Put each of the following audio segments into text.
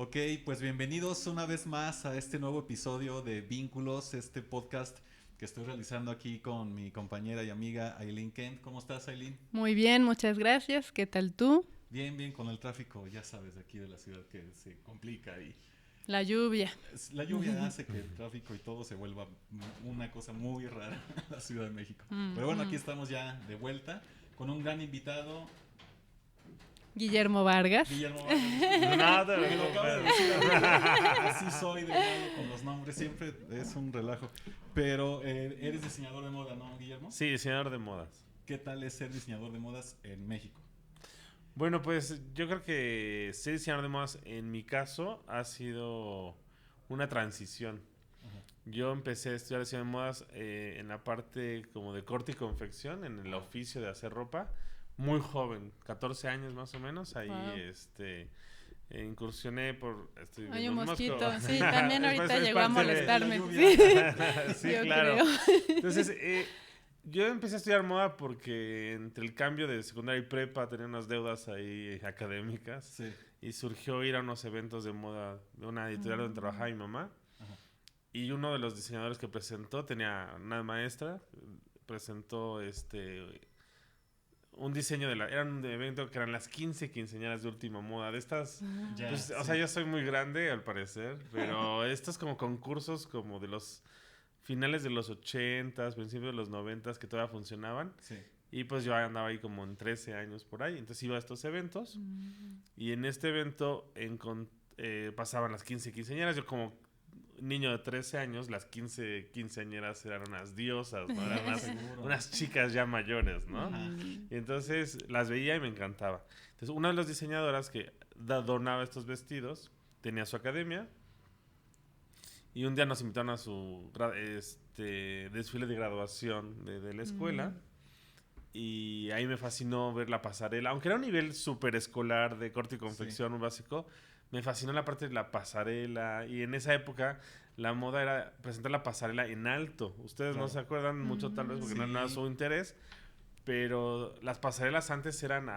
Ok, pues bienvenidos una vez más a este nuevo episodio de Vínculos, este podcast que estoy realizando aquí con mi compañera y amiga Aileen Kent. ¿Cómo estás, Aileen? Muy bien, muchas gracias. ¿Qué tal tú? Bien, bien, con el tráfico, ya sabes, de aquí de la ciudad que se complica y La lluvia. la lluvia hace que el tráfico y todo se vuelva una cosa muy rara en la Ciudad de México. Pero bueno, aquí estamos ya de vuelta con un gran invitado, Guillermo Vargas. Guillermo Vargas. Nada, Me lo acabo de decir. Así soy de malo con los nombres, siempre es un relajo. Pero eres diseñador de moda, ¿no, Guillermo? Sí, diseñador de modas. ¿Qué tal es ser diseñador de modas en México? Bueno, pues yo creo que ser diseñador de modas en mi caso ha sido una transición. Ajá. Yo empecé a estudiar diseño de modas en la parte como de corte y confección, en el oficio de hacer ropa, muy joven, 14 años más o menos. Ahí Wow. incursioné por... Estoy Hay viendo un un mosco. mosquito. Sí, también ahorita Es llegó a parte de- molestarme. la lluvia. Sí, Sí, yo claro. creo. Entonces, yo empecé a estudiar moda porque entre el cambio de secundaria y prepa tenía unas deudas ahí académicas Sí. y surgió ir a unos eventos de moda de una editorial donde trabajaba mi mamá. Ajá. Y uno de los diseñadores que presentó tenía una maestra, presentó un diseño era un evento que eran las 15 quinceañeras de última moda, de estas, Ya, pues, o sí. sea, yo soy muy grande al parecer, pero estos como concursos como de los finales de los 80s, principios de los 90s que todavía funcionaban. Sí. Y pues yo andaba ahí como en 13 años por ahí. Entonces iba a estos eventos. Y en este evento pasaban las 15 quinceañeras. Yo como niño de 13 años, las 15 quinceañeras eran unas diosas, ¿no? Eran Seguro. unas chicas ya mayores, ¿no? Ajá. Y entonces las veía y me encantaba. Entonces una de las diseñadoras que donaba estos vestidos tenía su academia. Y un día nos invitaron a su desfile de graduación de la escuela. Y ahí me fascinó ver la pasarela. Aunque era un nivel súper escolar de corte y confección, muy básico, me fascinó la parte de la pasarela. Y en esa época la moda era presentar la pasarela en alto. Ustedes no Claro. se acuerdan mucho tal vez porque no Sí. era su interés. Pero las pasarelas antes eran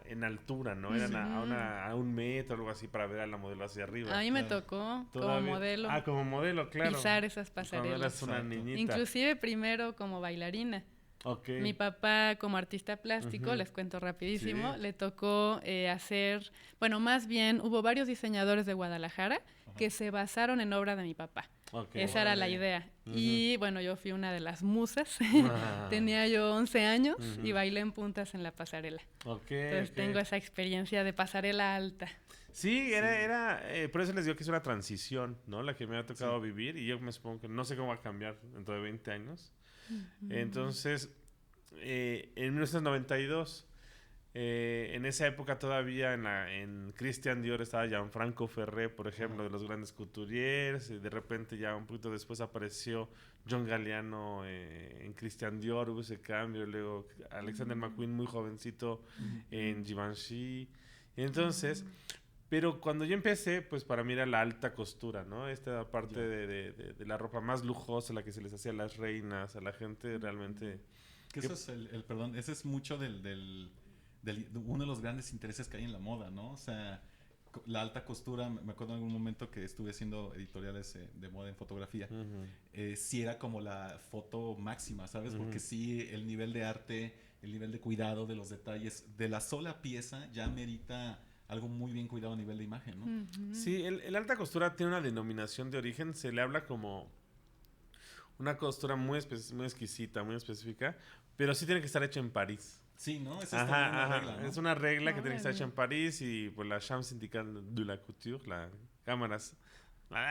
en altura, ¿no? Eran a 1 metro o algo así para ver a la modelo hacia arriba. A mí me Claro. tocó como Todavía- modelo Ah, como modelo, claro. pisar esas Cuando pasarelas. eras una Exacto. niñita. Inclusive primero como bailarina. Ok. Mi papá como artista plástico, Ujú. les cuento rapidísimo, Sí. le tocó hacer, bueno, más bien hubo varios diseñadores de Guadalajara que se basaron en obra de mi papá. Ok. Esa era la Órale. idea. Ujú. Y bueno, yo fui una de las musas. Ah. Tenía yo 11 años y Ujú. bailé en puntas en la pasarela. Ok, Entonces ok. tengo esa experiencia de pasarela alta. Sí, por eso les digo que es una transición, ¿no? La que me ha tocado vivir y yo me supongo que no sé cómo va a cambiar dentro de 20 años. Entonces, en 1992, en esa época todavía en Christian Dior estaba Gianfranco Ferré, por ejemplo, de los grandes couturiers. Y de repente ya un poquito después apareció John Galliano en Christian Dior, hubo ese cambio. Luego Alexander McQueen muy jovencito en Givenchy. Y entonces, pero cuando yo empecé, pues para mí era la alta costura, ¿no? Esta parte Ya. de la ropa más lujosa, la que se les hacía a las reinas, a la gente realmente... Que eso es perdón, ese es mucho de uno de los grandes intereses que hay en la moda, ¿no? O sea, la alta costura, me acuerdo en algún momento que estuve haciendo editoriales de moda en fotografía, Ujú. sí era como la foto máxima, ¿sabes? Ujú. Porque sí, el nivel de arte, el nivel de cuidado de los detalles, de la sola pieza ya merita algo muy bien cuidado a nivel de imagen, ¿no? Sí, el alta costura tiene una denominación de origen, se le habla como una costura muy exquisita, muy específica, pero sí tiene que estar hecha en París. Sí, ¿no? Esa es también una regla, ¿no? Es una regla que tiene que estar hecha Órale. en París y pues la Chambre Syndicale de la Couture, la cámara,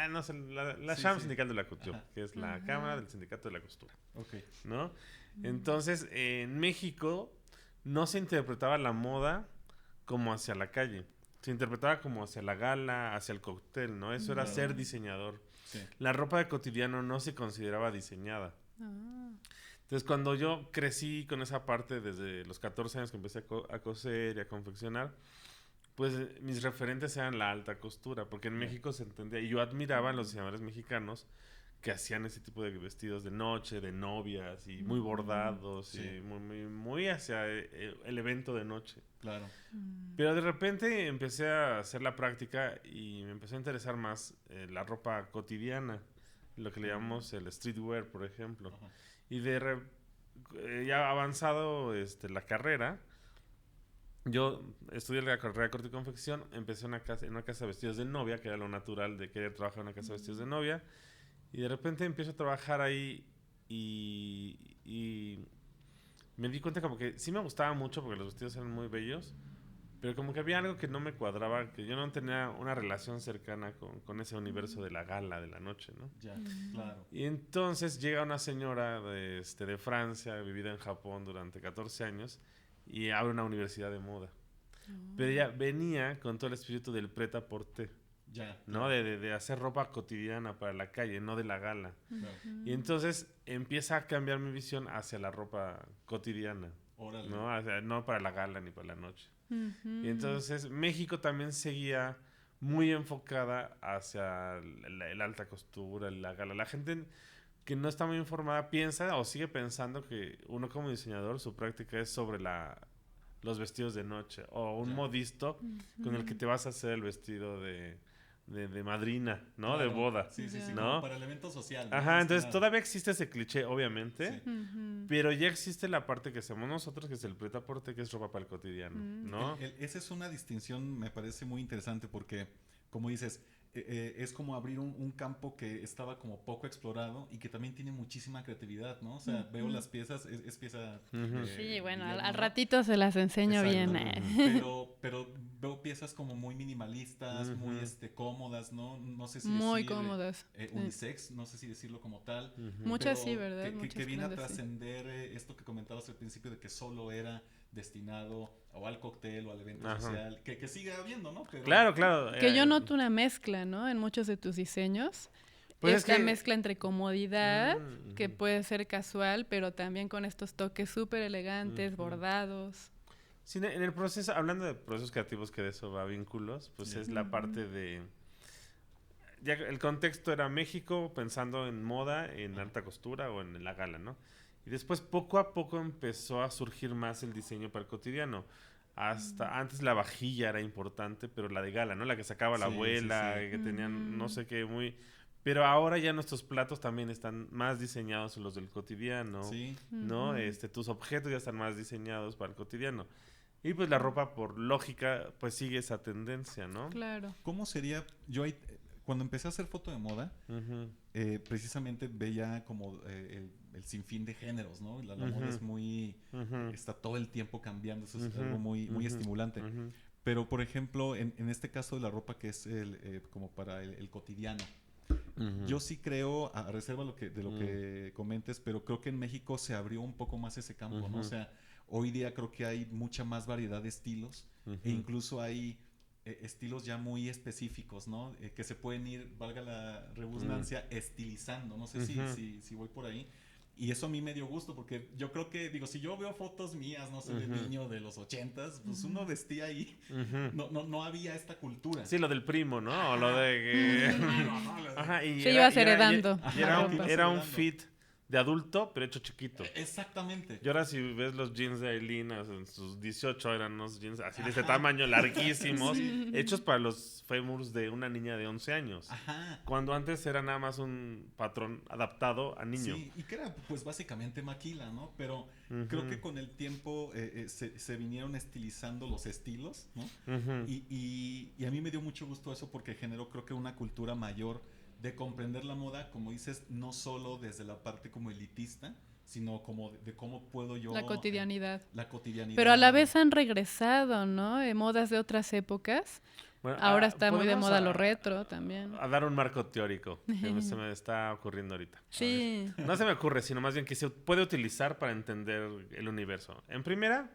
no sé, la Sí, Chambre sí. Syndicale de la Couture, Ajá. que es la cámara del sindicato de la costura, Ok. ¿no? Entonces, en México no se interpretaba la moda como hacia la calle, se interpretaba como hacia la gala, hacia el cóctel, ¿no? Eso era Claro. ser diseñador. Sí. La ropa de cotidiano no se consideraba diseñada. Ah. Entonces, cuando yo crecí con esa parte desde los 14 años que empecé a coser y a confeccionar, pues mis referentes eran la alta costura, porque en Ya. México se entendía, y yo admiraba a los diseñadores mexicanos que hacían ese tipo de vestidos de noche, de novias y muy bordados Sí. y muy hacia el evento de noche. Claro. Pero de repente empecé a hacer la práctica y me empezó a interesar más la ropa cotidiana, lo que le llamamos el streetwear, por ejemplo. Ajá. Y ya avanzado la carrera, yo estudié la carrera de corte y confección, empecé en una casa de vestidos de novia, que era lo natural de querer trabajar en una casa de vestidos de novia, y de repente empiezo a trabajar ahí y me di cuenta como que sí me gustaba mucho porque los vestidos eran muy bellos, pero como que había algo que no me cuadraba, que yo no tenía una relación cercana con ese universo de la gala, de la noche, ¿no? Ya, claro. Y entonces llega una señora de Francia, vivida en Japón durante 14 años, y abre una universidad de moda. Pero ella venía con todo el espíritu del prêt-à-porter, Ya. ¿no? De hacer ropa cotidiana para la calle, no de la gala. Claro. Y entonces empieza a cambiar mi visión hacia la ropa cotidiana, Órale. ¿no? No para la gala ni para la noche. Ujú. Y entonces México también seguía muy enfocada hacia la alta costura, la gala. La gente que no está muy informada piensa o sigue pensando que uno como diseñador su práctica es sobre los vestidos de noche o un Ya. modisto con el que te vas a hacer el vestido de madrina, ¿no? Claro. De boda. Sí, sí, sí. ¿no? Como para el evento social. ¿no? Ajá, Más que entonces nada. todavía existe ese cliché, obviamente. Sí. Ujú. Pero ya existe la parte que hacemos nosotros, que es el prêt-à-porter, que es ropa para el cotidiano, ¿no? Esa es una distinción, me parece muy interesante porque, como dices, es como abrir un campo que estaba como poco explorado y que también tiene muchísima creatividad, ¿no? O sea, veo las piezas, es pieza... Ujú. Sí, bueno, Guillermo, al ¿no? ratito se las enseño Exacto. bien. Pero veo piezas como muy minimalistas, muy Ujú. cómodas, ¿no? No sé si Muy decir, cómodas. Sí. unisex, no sé si decirlo como tal. Ujú. Muchas Pero sí, ¿verdad? Que Muchas viene a prendas, sí. trascender esto que comentabas al principio de que solo era destinado o al cóctel o al evento Ajá. social, que sigue habiendo, ¿no? Pero, Claro, claro. Que yo noto una mezcla, ¿no? En muchos de tus diseños. Pues es Esta que- mezcla entre comodidad, que Ujú. puede ser casual, pero también con estos toques súper elegantes, Ujú. bordados. Sí, en el proceso, hablando de procesos creativos, que de eso va vínculos, pues Sí. es la parte de... Ya el contexto era México pensando en moda, en alta costura o en la gala, ¿no? Y después poco a poco empezó a surgir más el diseño para el cotidiano. Hasta antes la vajilla era importante, pero la de gala, ¿no? La que sacaba la Sí, sí, abuela, sí. que tenían no Ujú. sé qué muy... Pero ahora ya nuestros platos también están más diseñados en los del cotidiano, Sí, ¿no? Ujú. Tus objetos ya están más diseñados para el cotidiano. Y pues la ropa, por lógica, pues sigue esa tendencia, ¿no? Claro. ¿cómo sería? Yo ahí, cuando empecé a hacer foto de moda, Ujú, precisamente veía como el sinfín de géneros, ¿no? La moda Ujú. es muy... ujú, Está todo el tiempo cambiando, eso es ujú, algo muy, muy ujú, estimulante. ujú, Pero, por ejemplo, en este caso de la ropa que es como para el cotidiano, ujú. yo sí creo, a reserva de lo Mm. que comentes, pero creo que en México se abrió un poco más ese campo, ¿no? O Ujú. sea, hoy día creo que hay mucha más variedad de estilos Ujú. e incluso hay estilos ya muy específicos, ¿no? Que se pueden ir, valga la redundancia, estilizando. No sé Ujú. si voy por ahí. Y eso a mí me dio gusto porque yo creo que, digo, si yo veo fotos mías, no sé, de Ujú. niño de los 80s, pues uno vestía ahí. Ujú. No había esta cultura. Sí, lo del primo, ¿no? O lo Ajá. de que... Claro, ¿no? Lo de- Ajá, y Sí, era- ibas y era- heredando y era la un, ropa. era un Heredando. fit de adulto, pero hecho chiquito. Exactamente. Y ahora si ves los jeans de Aileen, en sus 18 eran unos jeans así de este Ajá. tamaño, larguísimos, Sí. hechos para los fémurs de una niña de 11 años. Ajá. Cuando antes era nada más un patrón adaptado a niño. Sí, y que era pues básicamente maquila, ¿no? Pero Ujú. creo que con el tiempo se vinieron estilizando los estilos, ¿no? Ujú. Y a mí me dio mucho gusto eso porque generó creo que una cultura mayor de comprender la moda, como dices, no solo desde la parte como elitista, sino como de cómo puedo yo... La cotidianidad. La cotidianidad. Pero a la vez han regresado, ¿no? Modas de otras épocas. Bueno, Ahora está muy de podemos moda lo retro también. a dar un marco teórico que se me está ocurriendo ahorita. Sí. No se me ocurre, sino más bien que se puede utilizar para entender el universo. En primera,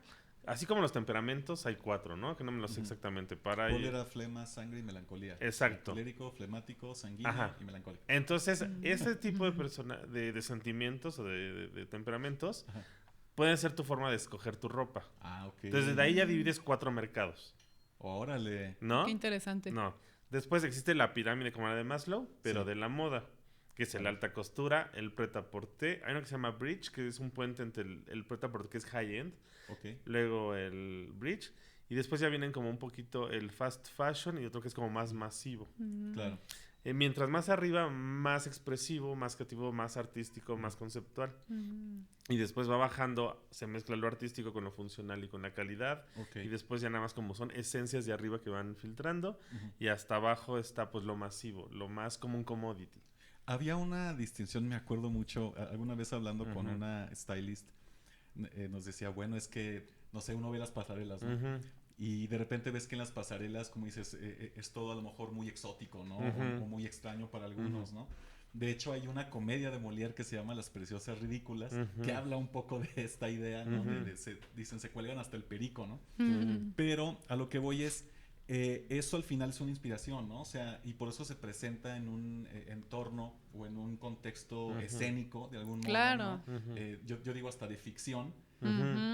así como los temperamentos, hay 4, ¿no? Que no me lo sé Ujú. exactamente. Cólera, flema, sangre y melancolía. Exacto. Colérico, flemático, sanguíneo Ajá. y melancólico. Entonces, ese tipo de sentimientos o de temperamentos Ajá. pueden ser tu forma de escoger tu ropa. Ah, ok. Entonces, de ahí ya divides 4 mercados, Órale. ¿no? Qué interesante. No. Después existe la pirámide como la de Maslow, pero Sí. de la moda. que es el alta costura, el prêt-à-porter. Hay uno que se llama bridge, que es un puente entre el prêt-à-porter, que es high-end, luego el bridge, y después ya vienen como un poquito el fast fashion y otro que es como más masivo. Claro. Mientras más arriba, más expresivo, más creativo, más artístico, más conceptual. Y después va bajando, se mezcla lo artístico con lo funcional y con la calidad. Y después ya nada más como son esencias de arriba que van filtrando. Y hasta abajo está pues lo masivo, lo más como un commodity. Había una distinción, me acuerdo mucho, alguna vez hablando con una stylist, nos decía, bueno, es que, no sé, uno ve las pasarelas, ¿no? Y de repente ves que en las pasarelas, como dices, es todo a lo mejor muy exótico, ¿no? O muy extraño para algunos, ¿no? De hecho, hay una comedia de Molière que se llama Las Preciosas Ridículas, que habla un poco de esta idea, ¿no? Dicen, se cuelgan hasta el perico, ¿no? Pero a lo que voy es, eso al final es una inspiración, ¿no? O sea, y por eso se presenta en un entorno o en un contexto escénico, de algún modo, claro. ¿no? Yo digo hasta de ficción,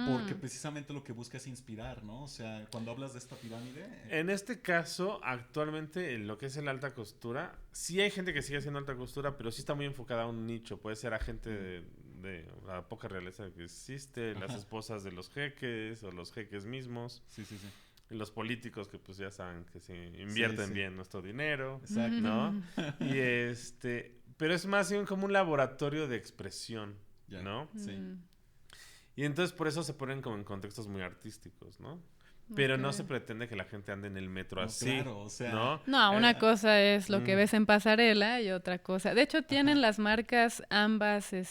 porque precisamente lo que busca es inspirar, ¿no? O sea, cuando hablas de esta pirámide... En este caso, actualmente, en lo que es el alta costura, sí hay gente que sigue haciendo alta costura, pero sí está muy enfocada a un nicho. Puede ser a gente de la poca realeza que existe, las esposas de los jeques o los jeques mismos. Sí. Los políticos que pues ya saben que se invierten bien nuestro dinero. Exacto. ¿No? Y pero es más bien como un laboratorio de expresión, ¿no? Sí. Y entonces por eso se ponen como en contextos muy artísticos, ¿no? Pero no se pretende que la gente ande en el metro así, claro, o sea, ¿no? Una cosa es lo que ves en pasarela y otra cosa. De hecho, tienen las marcas ambas, ¿cómo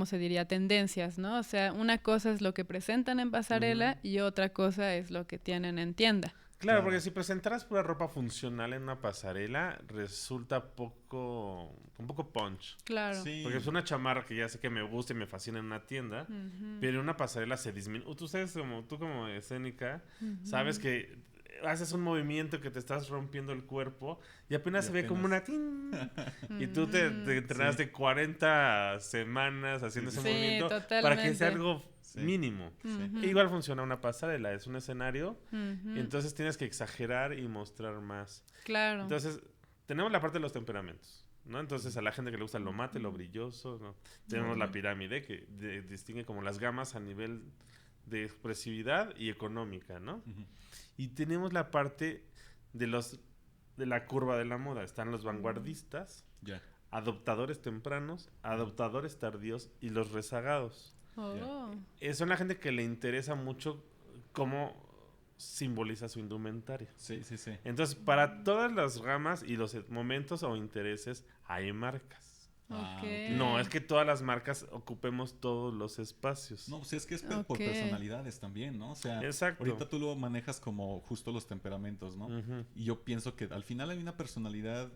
se diría? Tendencias, ¿no? O sea, una cosa es lo que presentan en pasarela y otra cosa es lo que tienen en tienda. Claro, porque si presentaras pura ropa funcional en una pasarela, resulta un poco punch. Claro. Sí. Porque es una chamarra que ya sé que me gusta y me fascina en una tienda, pero en una pasarela se disminuye. Tú como escénica, sabes que haces un movimiento que te estás rompiendo el cuerpo y apenas se ve como una tin. Y tú te entrenaste 40 semanas haciendo ese movimiento para que sea algo mínimo. Igual funciona una pasarela, es un escenario, y entonces tienes que exagerar y mostrar más. Claro. Entonces, tenemos la parte de los temperamentos, ¿no? Entonces, a la gente que le gusta lo mate, lo brilloso, ¿no? Tenemos la pirámide que distingue como las gamas a nivel de expresividad y económica, ¿no? Y tenemos la parte de la curva de la moda. Están los vanguardistas, adoptadores tempranos, adoptadores tardíos y los rezagados. Son la gente que le interesa mucho cómo simboliza su indumentaria. Sí. Entonces, para todas las ramas y los momentos o intereses hay marcas. No, es que todas las marcas ocupemos todos los espacios. No, pues es que es por personalidades también, ¿no? O sea, exacto. Ahorita tú lo manejas como justo los temperamentos, ¿no? Y yo pienso que al final hay una personalidad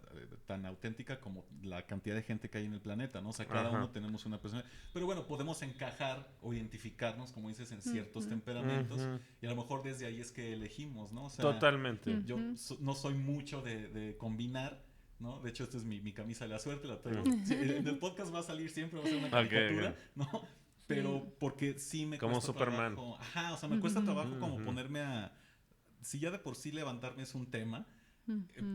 tan auténtica como la cantidad de gente que hay en el planeta, ¿no? O sea, cada uno tenemos una personalidad. Pero bueno, podemos encajar o identificarnos, como dices, en ciertos temperamentos y a lo mejor desde ahí es que elegimos, ¿no? O sea, totalmente. Yo no soy mucho de combinar, ¿no? De hecho, esta es mi camisa de la suerte, la traigo. Sí, en el podcast va a salir siempre, va a ser una caricatura, ¿no? Pero porque sí me como cuesta Superman. trabajo. O sea, me cuesta trabajo como ponerme a... Si ya de por sí levantarme es un tema,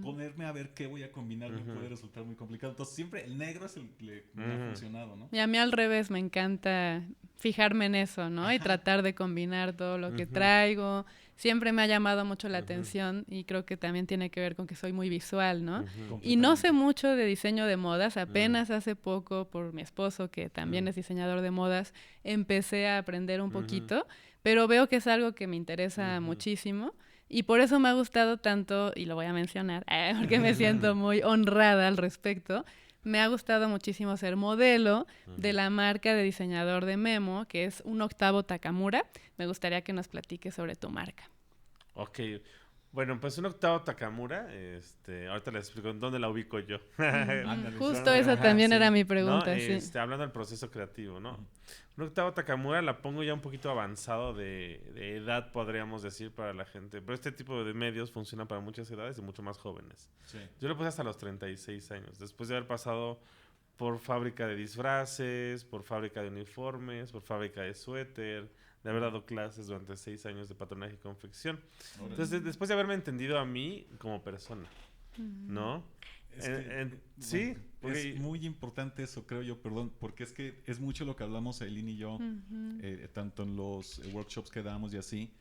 ponerme a ver qué voy a combinar me puede resultar muy complicado. Entonces, siempre el negro es el que me ha funcionado, ¿no? Y a mí al revés, me encanta fijarme en eso, ¿no? Y tratar de combinar todo lo que traigo. Siempre me ha llamado mucho la atención y creo que también tiene que ver con que soy muy visual, ¿no? Y no sé mucho de diseño de modas. Apenas hace poco, por mi esposo, que también es diseñador de modas, empecé a aprender un poquito, pero veo que es algo que me interesa muchísimo. Y por eso me ha gustado tanto, y lo voy a mencionar, porque me siento muy honrada al respecto. Me ha gustado muchísimo ser modelo de la marca de diseñador de Memo, que es un Octavo Takamura. Me gustaría que nos platiques sobre tu marca. Ok. Bueno, pues un Octavo Takamura, ahorita les explico dónde la ubico yo. Justo esa también era mi pregunta, ¿no? sí. Hablando del proceso creativo, ¿no? Un Octavo Takamura la pongo ya un poquito avanzado de edad, podríamos decir, para la gente. Pero este tipo de medios funciona para muchas edades y mucho más jóvenes. Sí. Yo lo puse hasta los 36 años, después de haber pasado por fábrica de disfraces, por fábrica de uniformes, por fábrica de suéter, de haber dado clases durante 6 años de patronaje y confección. Entonces, después de haberme entendido a mí como persona, ¿no? Sí. Es muy importante eso, creo yo, perdón, porque es que es mucho lo que hablamos Aileen y yo, tanto en los workshops que damos y así,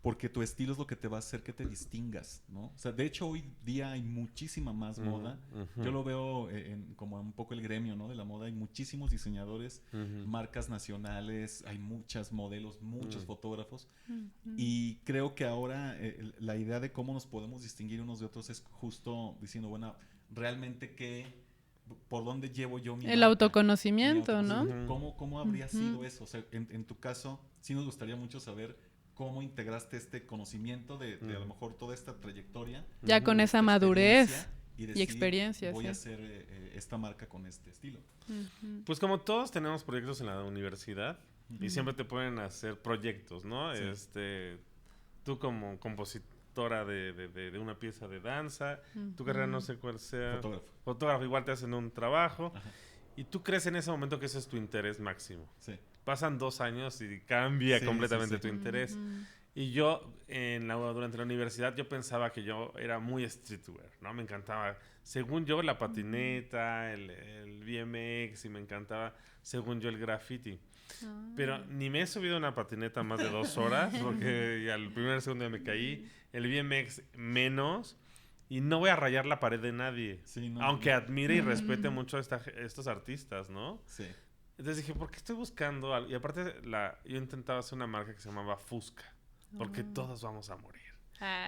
porque tu estilo es lo que te va a hacer que te distingas, ¿no? O sea, de hecho hoy día hay muchísima más moda. Yo lo veo como un poco el gremio, ¿no? De la moda. Hay muchísimos diseñadores, marcas nacionales, hay muchos modelos, muchos fotógrafos. Y creo que ahora la idea de cómo nos podemos distinguir unos de otros es justo diciendo, bueno, realmente por dónde llevo yo mi el marca, autoconocimiento, ¿no? ¿Cómo habría sido eso? O sea, en tu caso, sí nos gustaría mucho saber cómo integraste este conocimiento de a lo mejor toda esta trayectoria. Ya con esa madurez y experiencia. Voy a hacer esta marca con este estilo. Pues como todos tenemos proyectos en la universidad y siempre te pueden hacer proyectos, ¿no? Sí. Tú como compositora de una pieza de danza, tu carrera no sé cuál sea. Fotógrafo, igual te hacen un trabajo. Y tú crees en ese momento que ese es tu interés máximo. Sí. Pasan 2 años y cambia completamente tu interés. Y yo, durante la universidad, yo pensaba que yo era muy streetwear, ¿no? Me encantaba, según yo, la patineta, el BMX, y me encantaba, según yo, el graffiti. Pero ni me he subido a una patineta más de 2 horas, porque al primer segundo ya me caí. El BMX menos. Y no voy a rayar la pared de nadie. Sí, aunque admire y respete mucho a estos artistas, ¿no? Sí. Entonces dije, ¿por qué estoy buscando algo? Y aparte, yo intentaba hacer una marca que se llamaba Fusca. Porque todos vamos a morir.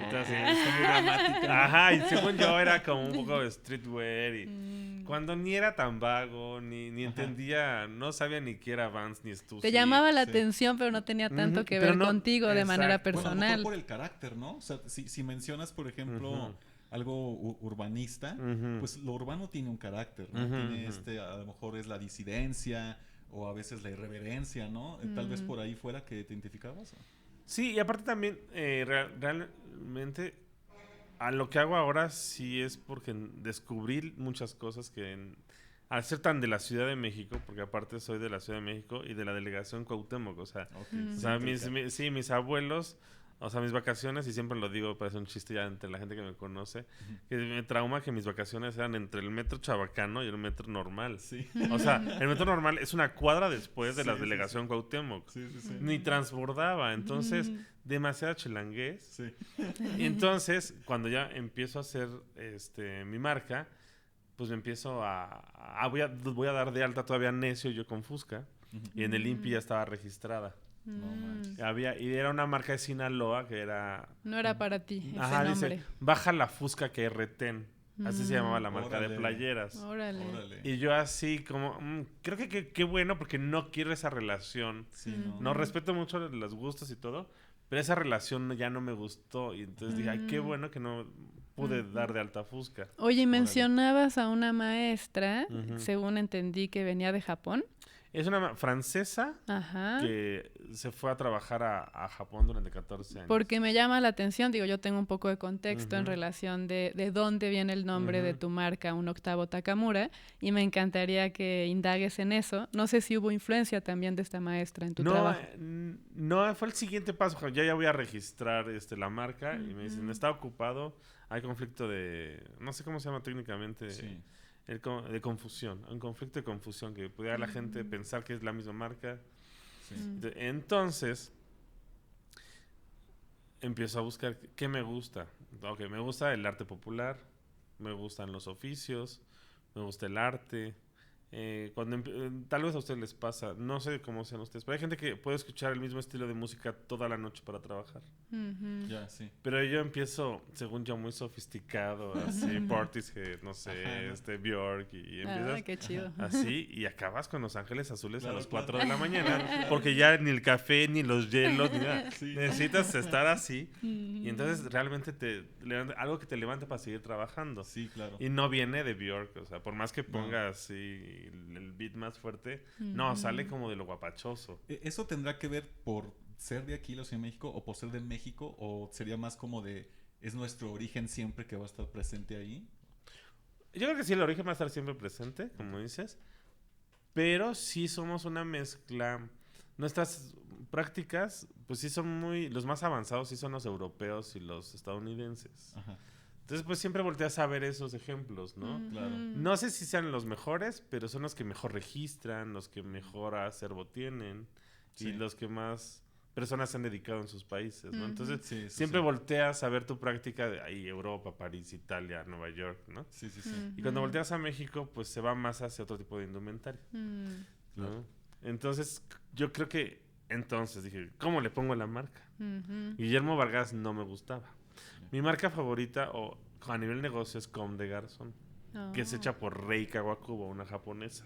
Entonces, es muy dramática. Ajá, y según yo era como un poco de streetwear. Y cuando ni era tan vago, ni entendía, no sabía ni qué era Vans ni Stussy. Te llamaba la atención, pero no tenía tanto que ver contigo de manera personal. Bueno, a lo mejor por el carácter, ¿no? O sea, si mencionas, por ejemplo... algo urbanista, pues lo urbano tiene un carácter, ¿no? Tiene a lo mejor es la disidencia o a veces la irreverencia, ¿no? Tal vez por ahí fuera que te identificabas. Sí, y aparte también realmente a lo que hago ahora sí es porque descubrí muchas cosas que al ser tan de la Ciudad de México, porque aparte soy de la Ciudad de México y de la delegación Cuauhtémoc, o sea, mis abuelos... O sea, mis vacaciones, y siempre lo digo, parece un chiste ya entre la gente que me conoce, que me trauma que mis vacaciones eran entre el metro Chabacano y el metro normal. Sí. O sea, el metro normal es una cuadra después de la delegación Cuauhtémoc. Sí. Ni transbordaba, entonces, demasiada chilanguez. Sí. Y entonces, cuando ya empiezo a hacer mi marca, pues me empiezo voy a dar de alta todavía necio yo con Fusca, y en el INPI ya estaba registrada. No manches. Y era una marca de Sinaloa que era... No era para ti ese nombre. Dice, baja la Fusca que reten. Así se llamaba la marca de playeras. Órale. Y yo así como... creo que qué bueno porque no quiero esa relación. Sí, no, respeto mucho los gustos y todo, pero esa relación ya no me gustó. Y entonces dije, ay, qué bueno que no pude dar de alta Fusca. Oye, mencionabas a una maestra, según entendí, que venía de Japón. Es una francesa que se fue a trabajar a Japón durante 14 años. Porque me llama la atención, digo, yo tengo un poco de contexto en relación de dónde viene el nombre de tu marca, Un Octavo Takamura, y me encantaría que indagues en eso. No sé si hubo influencia también de esta maestra en tu trabajo. No, fue el siguiente paso. Ya voy a registrar la marca y me dicen, está ocupado, hay conflicto de... No sé cómo se llama técnicamente... Sí. De confusión, un conflicto de confusión que pudiera la gente pensar que es la misma marca. Sí. Entonces, empiezo a buscar qué me gusta. Okay, me gusta el arte popular, me gustan los oficios, me gusta el arte. Tal vez a ustedes les pasa, no sé cómo sean ustedes, pero hay gente que puede escuchar el mismo estilo de música toda la noche para trabajar. Sí. Pero yo empiezo, según yo, muy sofisticado, así, Portishead, no sé, Björk, y empiezas qué chido. Así, y acabas con Los Ángeles Azules a las 4 de la mañana, porque ya ni el café, ni los hielos, ni nada. Sí. Necesitas estar así, y entonces realmente algo que te levante para seguir trabajando. Sí, claro. Y no viene de Björk, o sea, por más que pongas así el beat más fuerte, no, sale como de lo guapachoso. ¿Eso tendrá que ver por ser de aquí, la Ciudad de México, o por ser de México, o sería más como es nuestro origen siempre que va a estar presente ahí? Yo creo que sí, el origen va a estar siempre presente, como dices, pero sí somos una mezcla. Nuestras prácticas, pues sí son los más avanzados sí son los europeos y los estadounidenses. Entonces, pues siempre volteas a ver esos ejemplos, ¿no? Claro. No sé si sean los mejores, pero son los que mejor registran, los que mejor acervo tienen y los que más personas se han dedicado en sus países, ¿no? Entonces, siempre volteas a ver tu práctica de ahí, Europa, París, Italia, Nueva York, ¿no? Sí. Y cuando volteas a México, pues se va más hacia otro tipo de indumentaria, ¿no? Entonces, yo creo que entonces dije, ¿cómo le pongo la marca? Guillermo Vargas no me gustaba. Mi marca favorita a nivel negocio es Comme des Garçons, que es hecha por Rei Kawakubo, una japonesa.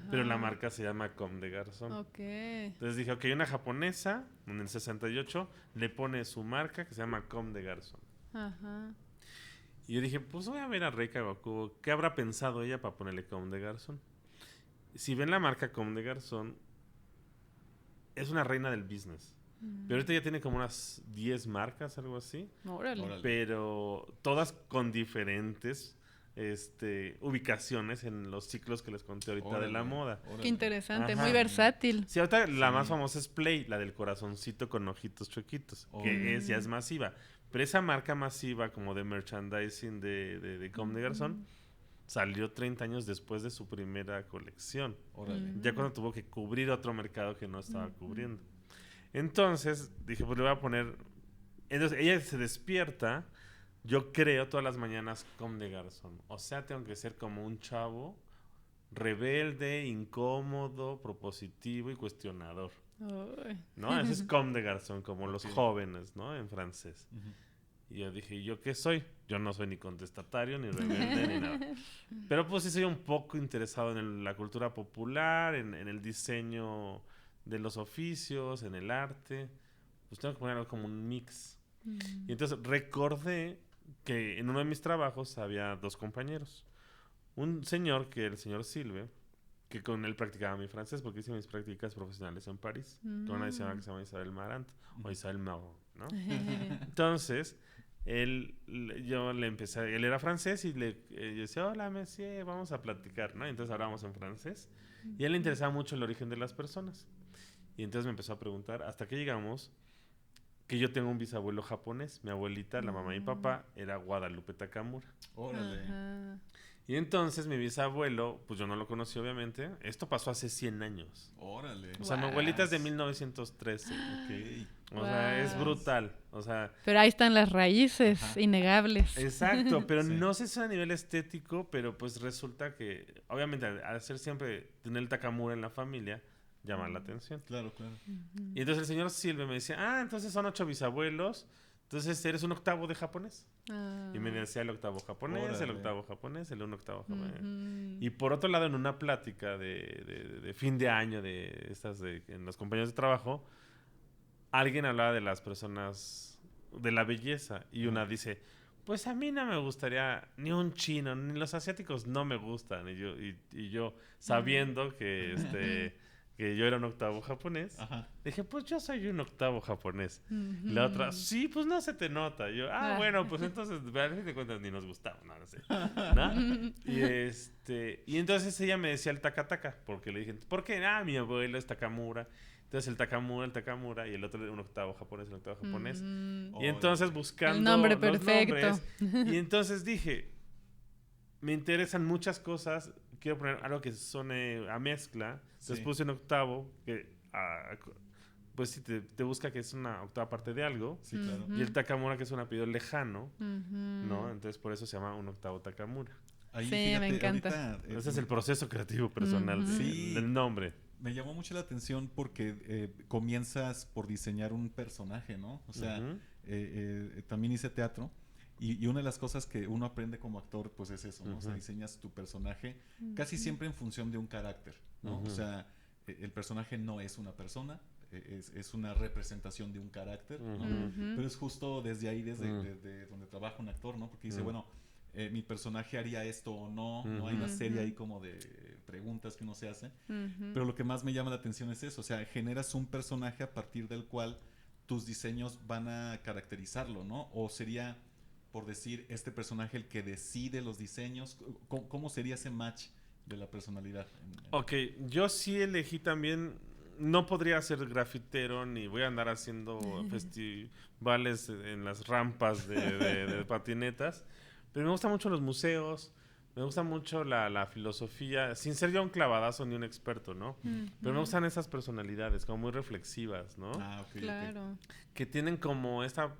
Pero la marca se llama Comme des Garçons. Entonces dije, ok, una japonesa en el 68 le pone su marca que se llama Comme des Garçons. Y yo dije, pues voy a ver a Rei Kawakubo, ¿qué habrá pensado ella para ponerle Comme des Garçons? Si ven la marca Comme des Garçons, es una reina del business. Pero ahorita ya tiene como unas 10 marcas, algo así. Órale. Pero todas con diferentes ubicaciones en los ciclos que les conté ahorita de la moda. Qué interesante, muy versátil. Sí, ahorita la más famosa es Play, la del corazoncito con ojitos chuequitos, que ya es masiva. Pero esa marca masiva como de merchandising de Comme des Garçons salió 30 años después de su primera colección. Ya cuando tuvo que cubrir otro mercado que no estaba cubriendo. Entonces, dije, pues le voy a poner... Entonces, ella se despierta, yo creo todas las mañanas Comme des Garçons. O sea, tengo que ser como un chavo rebelde, incómodo, propositivo y cuestionador. ¿No? Ese es Comme des Garçons, como los jóvenes, ¿no? En francés. Y yo dije, ¿yo qué soy? Yo no soy ni contestatario, ni rebelde, ni nada. Pero pues sí soy un poco interesado en la cultura popular, en el diseño de los oficios, en el arte. Pues tengo que poner algo como un mix. Y entonces recordé que en uno de mis trabajos había 2 compañeros. Un señor, que era el señor Silve, que con él practicaba mi francés, porque hice mis prácticas profesionales en París, con una diseñadora que se llama Isabel Marant, o Isabel Marant, ¿no? Entonces, yo le empecé, él era francés y yo decía, hola, monsieur, vamos a platicar, ¿no? Y entonces hablábamos en francés. Y a él le interesaba mucho el origen de las personas. Y entonces me empezó a preguntar, hasta que llegamos, que yo tengo un bisabuelo japonés. Mi abuelita, la mamá de mi papá, era Guadalupe Takamura. Órale. Y entonces mi bisabuelo, pues yo no lo conocí obviamente. Esto pasó hace 100 años. Órale. O sea, mi abuelita es de 1913. O sea, es brutal. O sea, pero ahí están las raíces innegables. Exacto, pero no sé si a nivel estético, pero pues resulta que, obviamente, al ser siempre tener el Takamura en la familia, llama la atención. Claro. Y entonces el señor Silve me decía, entonces son 8 bisabuelos, entonces eres un octavo de japonés. Y me decía el octavo japonés, el octavo japonés, el 1 octavo japonés. Y por otro lado, en una plática de fin de año en los compañeros de trabajo, alguien hablaba de las personas, de la belleza, y una dice, pues a mí no me gustaría ni un chino, ni los asiáticos no me gustan. Y yo sabiendo que yo era un octavo japonés, dije, pues yo soy un octavo japonés. Y la otra, sí, pues no se te nota. Y yo, bueno, pues entonces, a fin de cuentas, ni nos gustaba, no sé. ¿No? Y entonces ella me decía el taka-taka, porque le dije, ¿por qué? Mi abuelo es Takamura. Entonces el Takamura, y el otro un octavo japonés, el octavo japonés. Y entonces buscando el nombre los perfecto. nombres, y entonces dije, me interesan muchas cosas, quiero poner algo que suene a mezcla. Entonces puse un octavo que pues sí te busca que es una octava parte de algo. Sí, claro. Y el Takamura, que es un apellido lejano, ¿no? Entonces por eso se llama un octavo Takamura. Ahí, sí, fíjate, me encanta. Ese es el proceso creativo personal del nombre. Me llamó mucho la atención porque comienzas por diseñar un personaje, ¿no? O sea, también hice teatro y una de las cosas que uno aprende como actor, pues es eso, ¿no? O sea, diseñas tu personaje casi siempre en función de un carácter, ¿no? O sea, el personaje no es una persona, es una representación de un carácter, ¿no? Pero es justo desde ahí, desde donde trabaja un actor, ¿no? Porque dice, bueno, mi personaje haría esto o no, no hay una serie ahí como de preguntas que uno se hace, pero lo que más me llama la atención es eso, o sea, generas un personaje a partir del cual tus diseños van a caracterizarlo, ¿no? O sería, por decir, este personaje el que decide los diseños, ¿cómo sería ese match de la personalidad? Ok, yo sí elegí también, no podría ser grafitero ni voy a andar haciendo festivales en las rampas de patinetas. Pero me gustan mucho los museos, me gusta mucho la filosofía, sin ser yo un clavadazo ni un experto, ¿no? Pero me gustan esas personalidades, como muy reflexivas, ¿no? Ok, Claro. Que tienen como esta...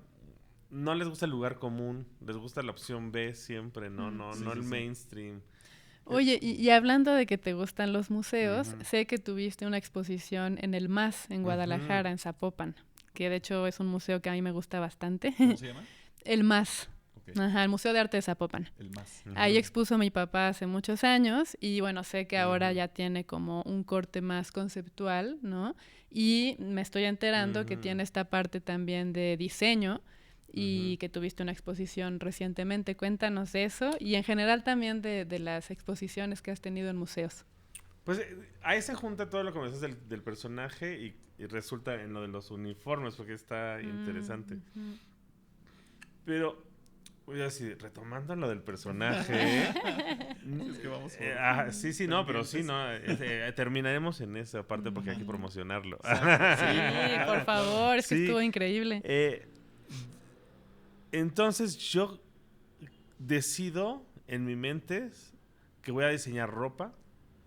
No les gusta el lugar común, les gusta la opción B siempre, ¿no? No el mainstream. Oye, y hablando de que te gustan los museos, sé que tuviste una exposición en el MAS, en Guadalajara, en Zapopan, que de hecho es un museo que a mí me gusta bastante. ¿Cómo se llama? El MAS. Okay. Ajá, el Museo de Arte de Zapopan. El MAS. Ahí expuso mi papá hace muchos años y bueno, sé que ahora ya tiene como un corte más conceptual, ¿no? Y me estoy enterando que tiene esta parte también de diseño y que tuviste una exposición recientemente. Cuéntanos de eso y en general también de las exposiciones que has tenido en museos. Pues ahí se junta todo lo que me dices del personaje y resulta en lo de los uniformes, porque está interesante. Pero, voy a decir, retomando lo del personaje. Es que vamos sí, no, pero sí, no. Terminaremos en esa parte porque hay que promocionarlo. Sí, por favor, es que estuvo increíble. Entonces yo decido en mi mente que voy a diseñar ropa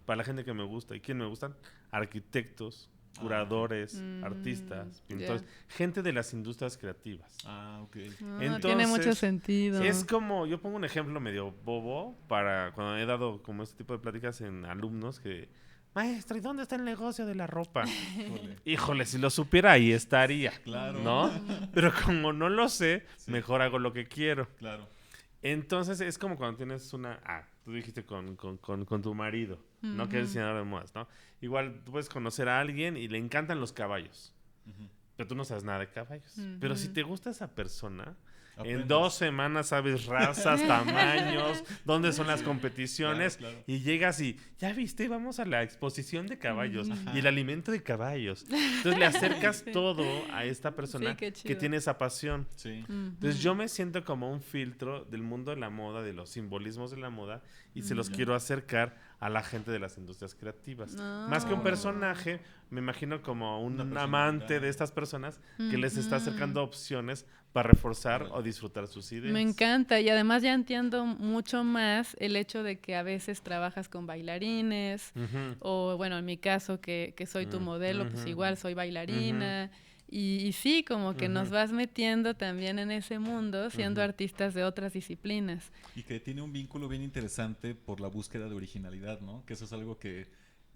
para la gente que me gusta. ¿Y quién me gustan? Arquitectos, curadores, artistas, pintores, gente de las industrias creativas. Ok. Entonces, tiene mucho sentido. Es como, yo pongo un ejemplo medio bobo para cuando he dado como este tipo de pláticas en alumnos que, maestra, ¿y dónde está el negocio de la ropa? Híjole, si lo supiera ahí estaría. Claro. ¿No? Pero como no lo sé, mejor hago lo que quiero. Claro. Entonces es como cuando tienes tú dijiste con tu marido, ¿no? Que es diseñador de modas, ¿no? Igual tú puedes conocer a alguien y le encantan los caballos, pero tú no sabes nada de caballos. Pero si te gusta esa persona, aprendes. En 2 semanas sabes razas, tamaños, dónde son las competiciones, claro. Y llegas y, ya viste, vamos a la exposición de caballos y el alimento de caballos. Entonces le acercas todo a esta persona que tiene esa pasión. Sí. Entonces yo me siento como un filtro del mundo de la moda, de los simbolismos de la moda, y se los quiero acercar a la gente de las industrias creativas. Más que un personaje, me imagino como un amante de estas personas que les está acercando opciones para reforzar o disfrutar sus ideas. Me encanta, y además ya entiendo mucho más el hecho de que a veces trabajas con bailarines, o bueno, en mi caso que soy tu modelo, pues igual soy bailarina, y sí, como que nos vas metiendo también en ese mundo siendo artistas de otras disciplinas. Y que tiene un vínculo bien interesante por la búsqueda de originalidad, ¿no? Que eso es algo que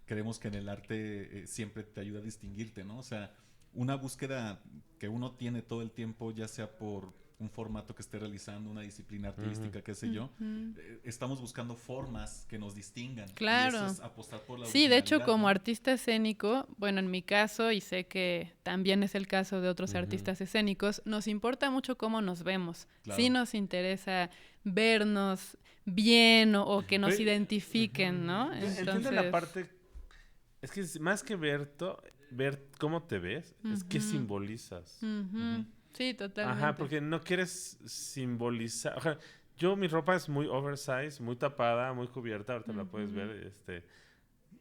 creemos que en el arte siempre te ayuda a distinguirte, ¿no? O sea, una búsqueda que uno tiene todo el tiempo, ya sea por un formato que esté realizando, una disciplina artística, qué sé yo, estamos buscando formas que nos distingan. Claro. Y eso es apostar por la Sí, de hecho, originalidad, como ¿no? artista escénico, bueno, en mi caso, y sé que también es el caso de otros artistas escénicos, nos importa mucho cómo nos vemos. Claro. Sí nos interesa vernos bien o que nos identifiquen, ¿no? Entiendo la parte... Es que más que ver cómo te ves, es qué simbolizas. Sí, totalmente. Ajá, porque no quieres simbolizar... O sea, mi ropa es muy oversize, muy tapada, muy cubierta, ahorita la puedes ver.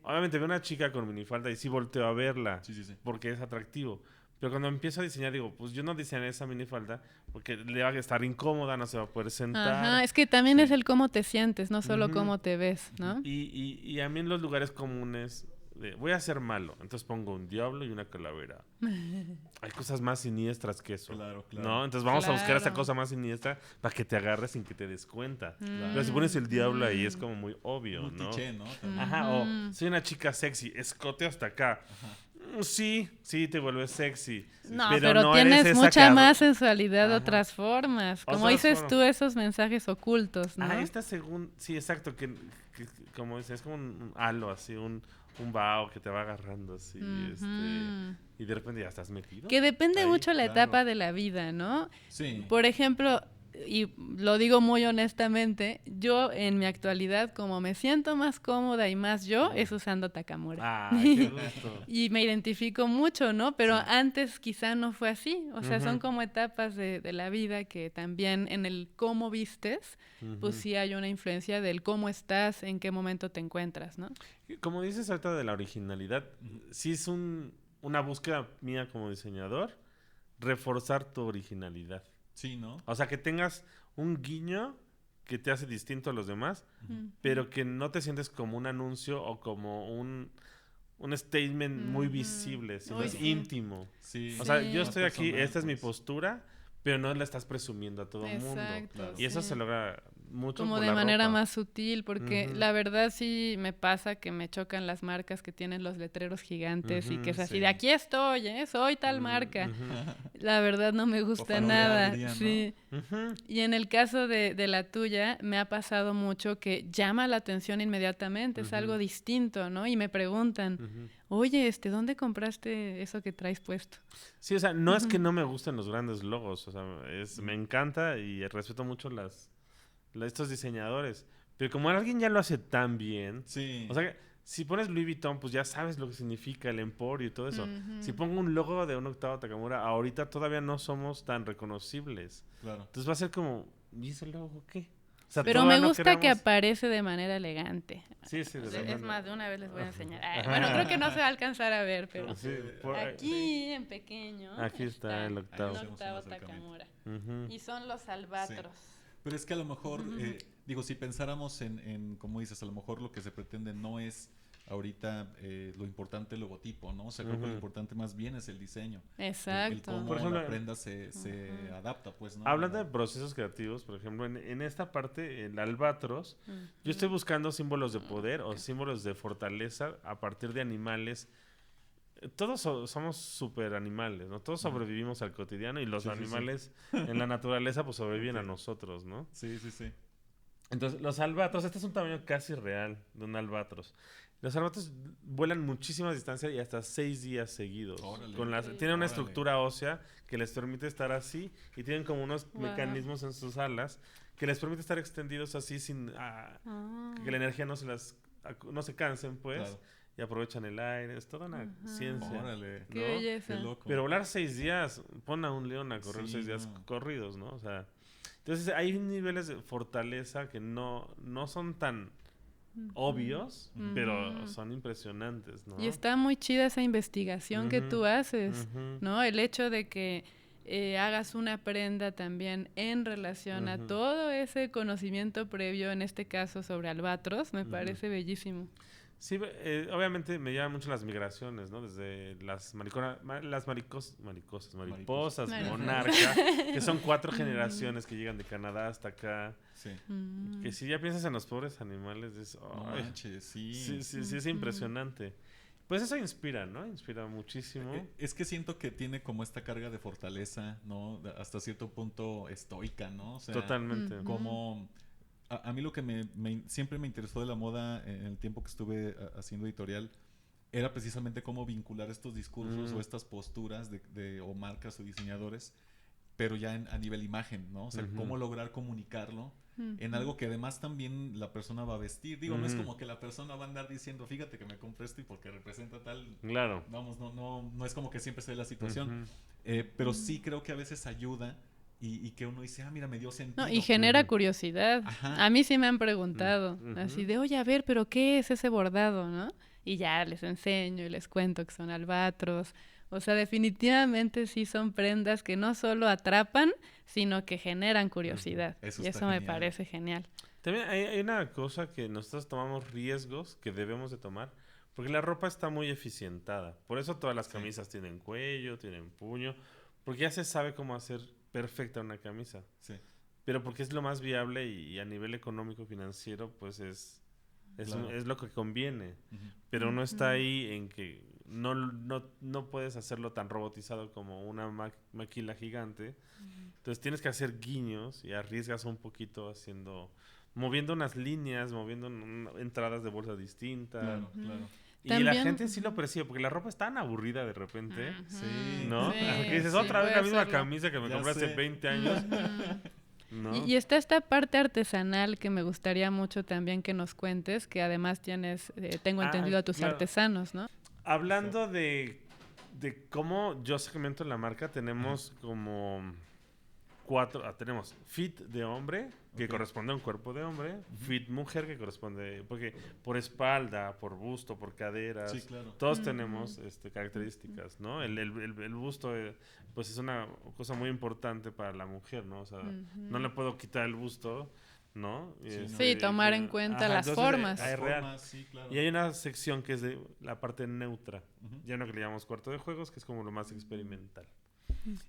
Obviamente veo una chica con minifalda y sí volteo a verla, porque es atractivo. Pero cuando empiezo a diseñar, digo, pues yo no diseñaré esa minifalda porque le va a estar incómoda, no se va a poder sentar. Ajá, es que también es el cómo te sientes, no solo cómo te ves, ¿no? Y a mí en los lugares comunes... voy a ser malo, entonces pongo un diablo y una calavera. Hay cosas más siniestras que eso. Claro. ¿No? Entonces vamos a buscar esa cosa más siniestra para que te agarres sin que te des cuenta. Pero si pones el diablo ahí es como muy obvio, Muy ¿no? cliché, ¿no? Ajá, o soy una chica sexy, escote hasta acá. Sí, te vuelves sexy. No, pero tienes mucha más sensualidad de otras formas. Como dices tú, esos mensajes ocultos, ¿no? Sí, exacto, que como dices, es como un halo así, un vaho que te va agarrando así, y de repente ya estás metido. Que depende mucho la etapa de la vida, ¿no? Sí. Por ejemplo, y lo digo muy honestamente, yo en mi actualidad, como me siento más cómoda y más yo, es usando Takamura. ¡Ay, qué gusto! Y me identifico mucho, ¿no? Pero antes quizá no fue así. O sea, son como etapas de la vida que también en el cómo vistes, pues sí hay una influencia del cómo estás, en qué momento te encuentras, ¿no? Como dices ahorita de la originalidad, sí es una búsqueda mía como diseñador, reforzar tu originalidad. Sí, ¿no? O sea, que tengas un guiño que te hace distinto a los demás, pero que no te sientes como un anuncio o como un statement muy visible, sino es íntimo. Sí. O sea, yo estoy Más aquí, personal, esta es mi pues. postura, pero no la estás presumiendo a todo el mundo. Exacto, Y eso se logra mucho como por de la manera ropa. más sutil, porque la verdad sí me pasa que me chocan las marcas que tienen los letreros gigantes y que es así sí. de aquí estoy, soy tal marca. La verdad no me gusta nada. diría, ¿no? Sí. Y en el caso de la tuya, me ha pasado mucho que llama la atención inmediatamente, es algo distinto, ¿no? Y me preguntan, oye, ¿dónde compraste eso que traes puesto? Sí, o sea, no es que no me gusten los grandes logos, o sea, me encanta y respeto mucho estos diseñadores, pero como alguien ya lo hace tan bien, Sí. o sea, si pones Louis Vuitton, pues ya sabes lo que significa el emporio y todo eso. Si pongo un logo de un Octavio Takamura, ahorita todavía no somos tan reconocibles. Claro. Entonces va a ser como, ¿y ese logo qué? O sea, Pero me todavía no gusta que queremos- aparece de manera elegante. Sí, sí, Es más, de una vez les voy a enseñar. Bueno, creo que no se va a alcanzar a ver, pero Sí, aquí en pequeño Aquí está el octavo. el octavo Takamura. Y son los albatros. Pero es que a lo mejor, digo, si pensáramos en, como dices, a lo mejor lo que se pretende no es ahorita lo importante el logotipo, ¿no? O sea, creo que lo importante más bien es el diseño. Exacto. El cómo Por ejemplo, la prenda se adapta, pues, ¿no? Hablando de procesos creativos, por ejemplo, en esta parte, el albatros, yo estoy buscando símbolos de poder o símbolos de fortaleza a partir de animales. Todos somos súper animales, ¿no? Todos sobrevivimos al cotidiano y los animales en la naturaleza pues sobreviven a nosotros, ¿no? Sí, sí, sí. Entonces, los albatros, este es un tamaño casi real de un albatros. Los albatros vuelan muchísimas distancias y hasta 6 días seguidos. Órale. Tienen una estructura ósea que les permite estar así y tienen como unos mecanismos en sus alas que les permite estar extendidos así sin que la energía no se cansen, pues. Claro. Y aprovechan el aire. Es toda una ciencia. Órale. Qué ¿no? belleza. Qué loco. Pero volar 6 días, pon a un león a correr Sí, 6 días no. corridos, ¿no? O sea, entonces hay niveles de fortaleza que no son tan obvios, pero son impresionantes, ¿no? Y está muy chida esa investigación que tú haces, ¿no? El hecho de que hagas una prenda también en relación a todo ese conocimiento previo, en este caso sobre albatros, me parece bellísimo. Sí, obviamente me llaman mucho las migraciones, ¿no? Desde las mariposas monarca, que son 4 generaciones que llegan de Canadá hasta acá. Sí. Que si ya piensas en los pobres animales, No manches, sí. Sí, es impresionante. Pues eso inspira, ¿no? Inspira muchísimo. Es que siento que tiene como esta carga de fortaleza, ¿no? Hasta cierto punto estoica, ¿no? O sea, Totalmente. como... A mí lo que siempre me interesó de la moda en el tiempo que estuve haciendo editorial era precisamente cómo vincular estos discursos o estas posturas o marcas o diseñadores, pero ya a nivel imagen, ¿no? O sea, cómo lograr comunicarlo en algo que además también la persona va a vestir. Digo, no es como que la persona va a andar diciendo, fíjate que me compré esto y porque representa tal... Claro. Vamos, no es como que siempre sea la situación. Pero sí creo que a veces ayuda y que uno dice, mira, me dio sentido. No, y genera curiosidad. Ajá. A mí sí me han preguntado, así de, oye, a ver, ¿pero qué es ese bordado, no? Y ya les enseño y les cuento que son albatros. O sea, definitivamente sí son prendas que no solo atrapan, sino que generan curiosidad. Eso y está eso me genial. parece genial. También hay una cosa que nosotros tomamos riesgos que debemos de tomar, porque la ropa está muy eficientada. Por eso todas las camisas tienen cuello, tienen puño, porque ya se sabe cómo hacer perfecta una camisa. Sí. Pero porque es lo más viable y a nivel económico financiero, pues es lo que conviene. Pero no está ahí en que no puedes hacerlo tan robotizado como una maquila gigante. Entonces tienes que hacer guiños y arriesgas un poquito moviendo unas líneas, moviendo entradas de bolsa distintas. Claro, claro. Y También... la gente sí lo aprecia, porque la ropa es tan aburrida de repente, Sí. ¿no? Sí, Que dices, sí, otra vez puede la misma hacerlo. camisa que me Ya compré hace sé. 20 años. ¿No? Y está esta parte artesanal que me gustaría mucho también que nos cuentes, que además tengo entendido a tus claro. artesanos, ¿no? Hablando de cómo yo segmento la marca, tenemos como 4, tenemos fit de hombre, que corresponde a un cuerpo de hombre, fit mujer, que corresponde, porque por espalda, por busto, por caderas, Sí, claro. todos tenemos características, ¿no? El busto, pues es una cosa muy importante para la mujer, ¿no? O sea, no le puedo quitar el busto, ¿no? Sí, tomar en cuenta las formas. Es real. Formas, sí, claro. Y hay una sección que es de la parte neutra. Ya no que le llamamos cuarto de juegos, que es como lo más experimental.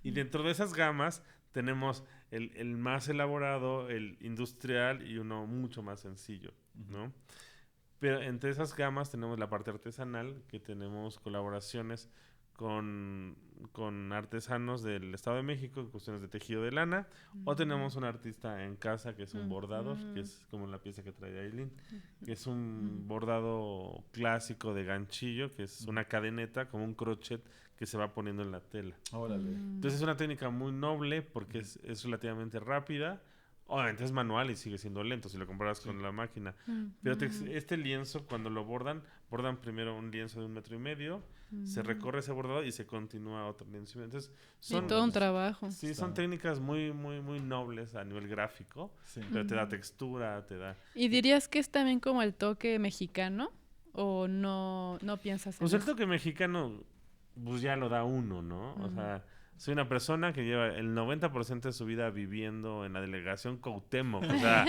Y dentro de esas gamas tenemos el más elaborado, el industrial y uno mucho más sencillo, ¿no? Pero entre esas gamas tenemos la parte artesanal, que tenemos colaboraciones con artesanos del Estado de México en cuestiones de tejido de lana, o tenemos un artista en casa que es un bordador, que es como la pieza que trae Aileen, que es un bordado clásico de ganchillo, que es una cadeneta como un crochet que se va poniendo en la tela. Órale. Entonces es una técnica muy noble porque es relativamente rápida. Obviamente es manual y sigue siendo lento si lo comparas con la máquina. Pero este lienzo, cuando lo bordan primero un lienzo de 1,5 metros, se recorre ese bordado y se continúa otro lienzo. Entonces, son todo un trabajo. Sí, son técnicas muy, muy, muy nobles a nivel gráfico, pero te da textura, te da... ¿Y dirías que es también como el toque mexicano? ¿O no piensas en Pues eso? el toque mexicano, pues ya lo da uno, ¿no? O sea... Soy una persona que lleva el 90% de su vida viviendo en la delegación Cuauhtémoc. O sea,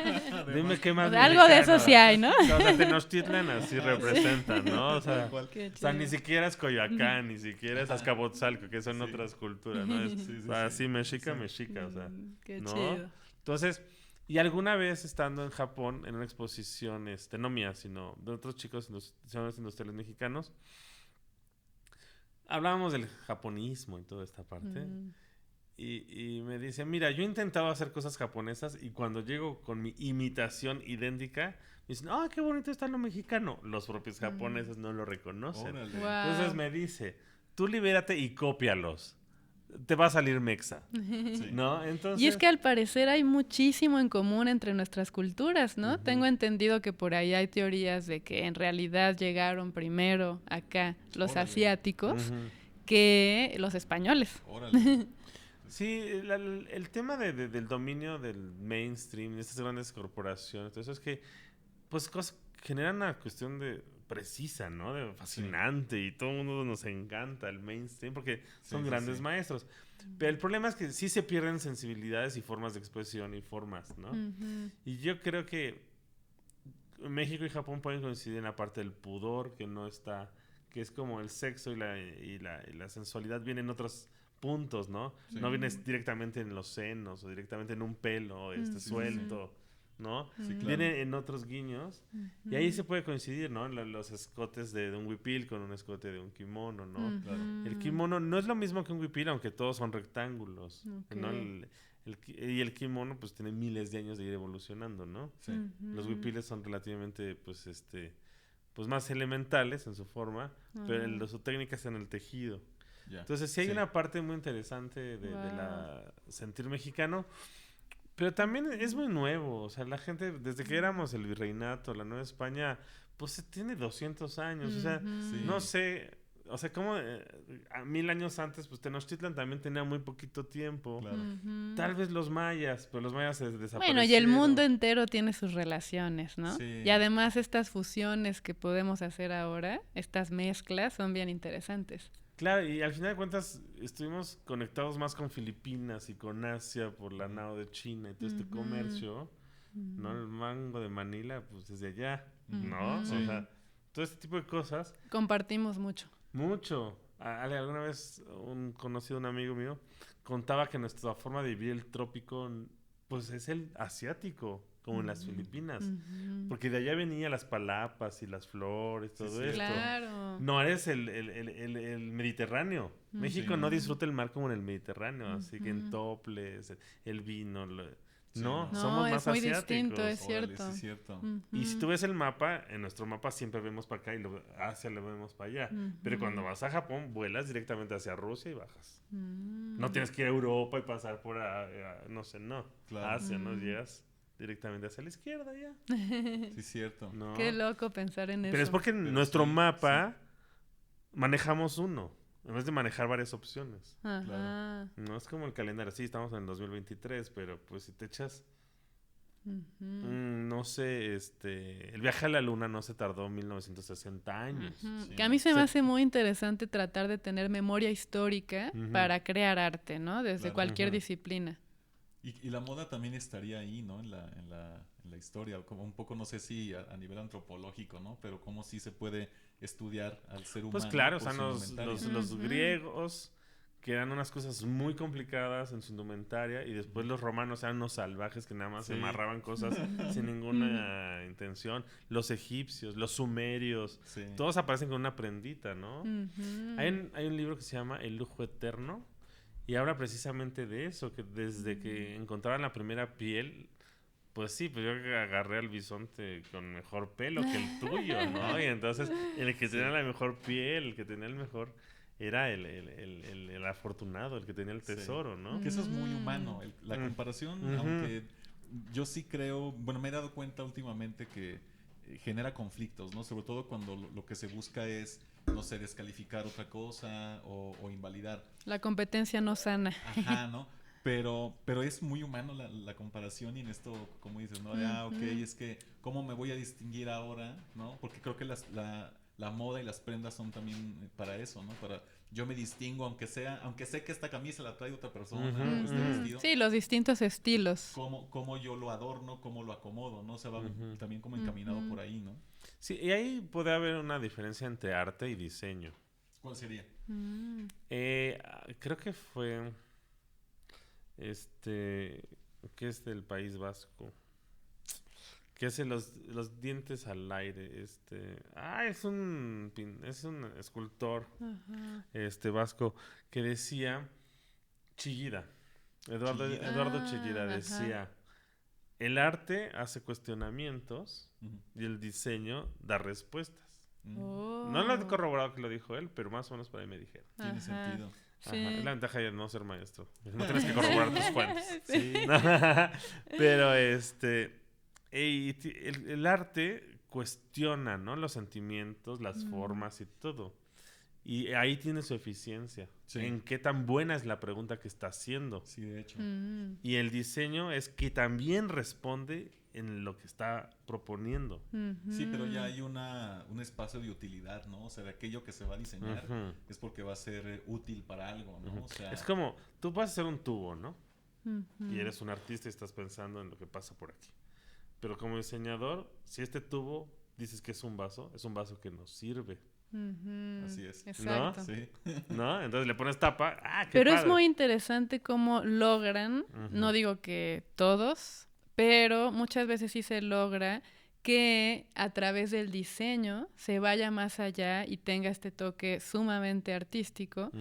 dime qué más algo de eso sí hay, ¿no? O sea, Tenochtitlan así representan, ¿no? O sea, ni siquiera es Coyoacán, ni siquiera es Azcapotzalco, que son otras culturas, ¿no? Así mexica, o sea, qué ¿no? chido. Entonces, y alguna vez estando en Japón, en una exposición, no mía, sino de otros chicos industriales mexicanos, hablábamos del japonismo y toda esta parte. Y me dice, mira, yo he intentado hacer cosas japonesas y cuando llego con mi imitación idéntica, me dicen, qué bonito está lo mexicano. Los propios japoneses no lo reconocen. Wow. Entonces me dice, tú libérate y cópialos. Te va a salir mexa, ¿no? Entonces... Y es que al parecer hay muchísimo en común entre nuestras culturas, ¿no? Tengo entendido que por ahí hay teorías de que en realidad llegaron primero acá los asiáticos que los españoles. Órale. Sí, el tema del dominio del mainstream, de estas grandes corporaciones, todo eso es que, pues, generan una cuestión precisa, ¿no? De fascinante, y todo el mundo nos encanta el mainstream porque son grandes maestros. Pero el problema es que sí se pierden sensibilidades y formas de expresión y formas, ¿no? Y yo creo que México y Japón pueden coincidir en la parte del pudor, que no está, que es como el sexo y la sensualidad vienen en otros puntos, ¿no? No vienes directamente en los senos o directamente en un pelo suelto, ¿no? Sí, claro. Viene en otros guiños y ahí se puede coincidir, ¿no? Los escotes de un huipil con un escote de un kimono, ¿no? Claro. El kimono no es lo mismo que un huipil, aunque todos son rectángulos, ¿no? Y el kimono pues tiene miles de años de ir evolucionando, ¿no? Sí. Los huipiles son relativamente pues más elementales en su forma, pero su técnica es en el tejido. Ya. Entonces sí hay una parte muy interesante de la sentir mexicano, pero también es muy nuevo. O sea, la gente, desde que éramos el virreinato, la Nueva España, pues tiene 200 años. O sea, no sé, o sea, como 1000 años antes, pues Tenochtitlan también tenía muy poquito tiempo. Claro. Tal vez los mayas, pero los mayas se desaparecieron. Bueno, y el mundo entero tiene sus relaciones, ¿no? Sí. Y además estas fusiones que podemos hacer ahora, estas mezclas, son bien interesantes. Claro, y al final de cuentas estuvimos conectados más con Filipinas y con Asia por la nao de China y todo este comercio, ¿no? El mango de Manila, pues desde allá, ¿no? Sí. O sea, todo este tipo de cosas. Compartimos mucho. Mucho. Alguna vez un amigo mío, contaba que nuestra forma de vivir el trópico, pues es el asiático, como en las Filipinas. Porque de allá venían las palapas y las flores, todo esto. Claro. No eres el Mediterráneo. México no disfruta el mar como en el Mediterráneo, así que en toples, el vino, no, somos más es muy asiáticos. distinto, es Órale, cierto. sí, es cierto. Y si tú ves el mapa, en nuestro mapa siempre vemos para acá y Asia lo vemos para allá. Pero cuando vas a Japón, vuelas directamente hacia Rusia y bajas. No tienes que ir a Europa y pasar por no sé, Claro. Asia, ¿no? Llegas directamente hacia la izquierda ya. Sí, es cierto. ¿No? Qué loco pensar en eso. Pero es porque en nuestro mapa manejamos uno, en vez de manejar varias opciones. Ajá. Claro. No es como el calendario, sí, estamos en el 2023, pero pues si te echas, no sé, el viaje a la luna no se tardó 1960 años. Sí. Que a mí se me hace muy interesante tratar de tener memoria histórica para crear arte, ¿no? Desde Claro. cualquier disciplina. Y la moda también estaría ahí, ¿no? En la historia, como un poco, no sé si a nivel antropológico, ¿no? Pero cómo sí se puede estudiar al ser humano. Pues claro, o por sea, su indumentaria. los griegos, que eran unas cosas muy complicadas en su indumentaria, y después los romanos eran unos salvajes que nada más se Sí. amarraban cosas sin ninguna intención. Los egipcios, los sumerios, Sí. todos aparecen con una prendita, ¿no? Ujú. Hay un libro que se llama El lujo eterno, y habla precisamente de eso, que desde que encontraron la primera piel, pues sí, pues yo agarré al bisonte con mejor pelo que el tuyo, ¿no? Y entonces el que tenía la mejor piel, el que tenía el mejor, era el afortunado, el que tenía el Sí. tesoro, ¿no? Que eso es muy humano. La comparación, Ujú. aunque yo sí creo, bueno, me he dado cuenta últimamente que genera conflictos, ¿no? Sobre todo cuando lo que se busca es, no sé, descalificar otra cosa o invalidar. La competencia no sana. Ajá, ¿no? Pero es muy humano la comparación y en esto, como dices, ¿no? De, ok, es que, ¿cómo me voy a distinguir ahora? ¿No? Porque creo que la moda y las prendas son también para eso, ¿no? Yo me distingo, aunque sé que esta camisa la trae otra persona, o este vestido. Sí, los distintos estilos. Cómo yo lo adorno, cómo lo acomodo, ¿no? Se va también como encaminado por ahí, ¿no? Sí, y ahí puede haber una diferencia entre arte y diseño. ¿Cuál sería? Creo que fue que es del País Vasco, que hace los dientes al aire, es un escultor vasco que decía Chillida, Eduardo Chillida decía, el arte hace cuestionamientos y el diseño da respuestas. No lo he corroborado que lo dijo él, pero más o menos por ahí me dijeron. Tiene sentido. Ajá, es la ventaja de no ser maestro. No tienes que corroborar tus fuentes. Sí. Pero el arte cuestiona, ¿no? Los sentimientos, las formas y todo. Y ahí tiene su eficiencia. Sí. En qué tan buena es la pregunta que está haciendo. Sí, de hecho. Y el diseño es que también responde en lo que está proponiendo. Sí, pero ya hay un espacio de utilidad, ¿no? O sea, de aquello que se va a diseñar es porque va a ser útil para algo, ¿no? O sea, es como, tú vas a hacer un tubo, ¿no? Y eres un artista y estás pensando en lo que pasa por aquí. Pero como diseñador, si este tubo dices que es un vaso que nos sirve. así es. Exacto. ¿No? Sí. ¿No? Entonces le pones tapa. ¡Ah, qué Pero padre! es muy interesante cómo logran, no digo que todos, pero muchas veces sí se logra que a través del diseño se vaya más allá y tenga este toque sumamente artístico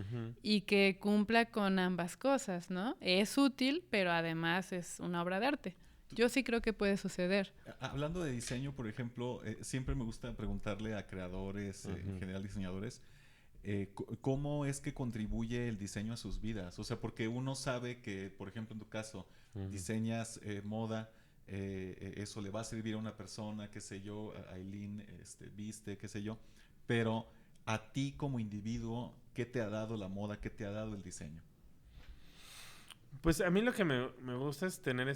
y que cumpla con ambas cosas, ¿no? Es útil, pero además es una obra de arte. Yo sí creo que puede suceder. Hablando de diseño, por ejemplo, siempre me gusta preguntarle a creadores, en general diseñadores, ¿cómo es que contribuye el diseño a sus vidas? O sea, porque uno sabe que, por ejemplo, en tu caso, diseñas moda, eso le va a servir a una persona, qué sé yo, a Aileen viste, qué sé yo, pero a ti como individuo, ¿qué te ha dado la moda? ¿Qué te ha dado el diseño? Pues a mí lo que me gusta es tener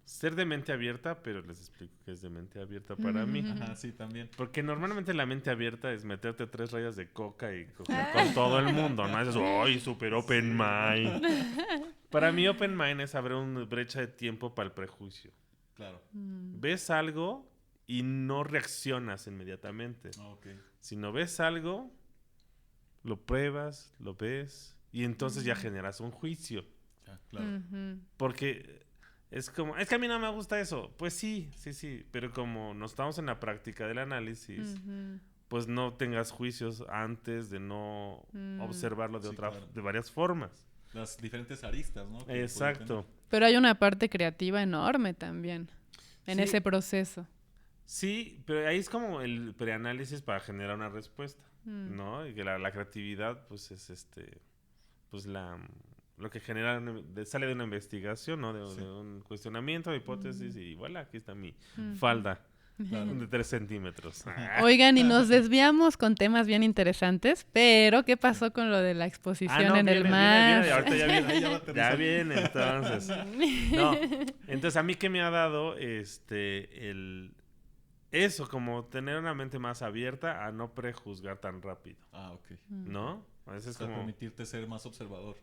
ser de mente abierta, pero les explico que es de mente abierta para mí. Ajá, sí, también. Porque normalmente la mente abierta es meterte 3 rayas de coca y coger con todo el mundo, ¿no? Es ¡ay, super open mind! Para mí open mind es abrir una brecha de tiempo para el prejuicio. Claro. Ves algo y no reaccionas inmediatamente. Okay. Sino ves algo, lo pruebas, lo ves y entonces ya generas un juicio. Claro. Porque es como, es que a mí no me gusta eso. Pues sí, pero como no estamos en la práctica del análisis, pues no tengas juicios antes de no observarlo de varias formas. Las diferentes aristas, ¿no? Exacto. Pero hay una parte creativa enorme también en ese proceso. Sí, pero ahí es como el preanálisis para generar una respuesta, ¿no? Y que la creatividad, pues es pues lo que genera, sale de una investigación, ¿no? De un cuestionamiento, de hipótesis, y voilà, aquí está mi falda de 3 centímetros. Oigan, y nos desviamos con temas bien interesantes, pero ¿qué pasó con lo de la exposición en el mar? Viene, ahorita ya viene, entonces. No, entonces a mí que me ha dado eso, como tener una mente más abierta a no prejuzgar tan rápido. Ah, ok. ¿No? A veces Para como... permitirte ser más observador.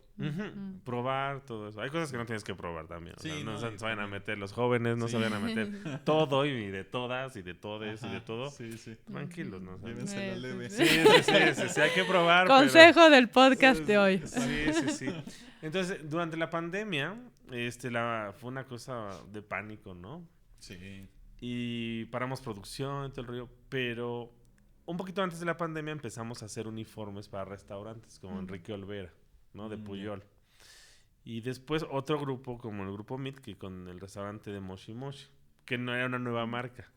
Probar todo eso. Hay cosas que no tienes que probar también. Sí, o sea, no no, se y vayan a también. meter los jóvenes, no se Sí. vayan a meter todo y de todas y de todes y de Ajá, todo. Sí, sí. Tranquilos, ¿no? O sea, Llévensela leve. sí, hay que probar. Consejo del podcast de hoy. Sí. Entonces, durante la pandemia, fue una cosa de pánico, ¿no? Sí. Y paramos producción y todo el rollo, pero un poquito antes de la pandemia empezamos a hacer uniformes para restaurantes, como Enrique Olvera, ¿no? De Puyol. Y después otro grupo, como el grupo Meet, que con el restaurante de Moshi Moshi, que no era una nueva marca,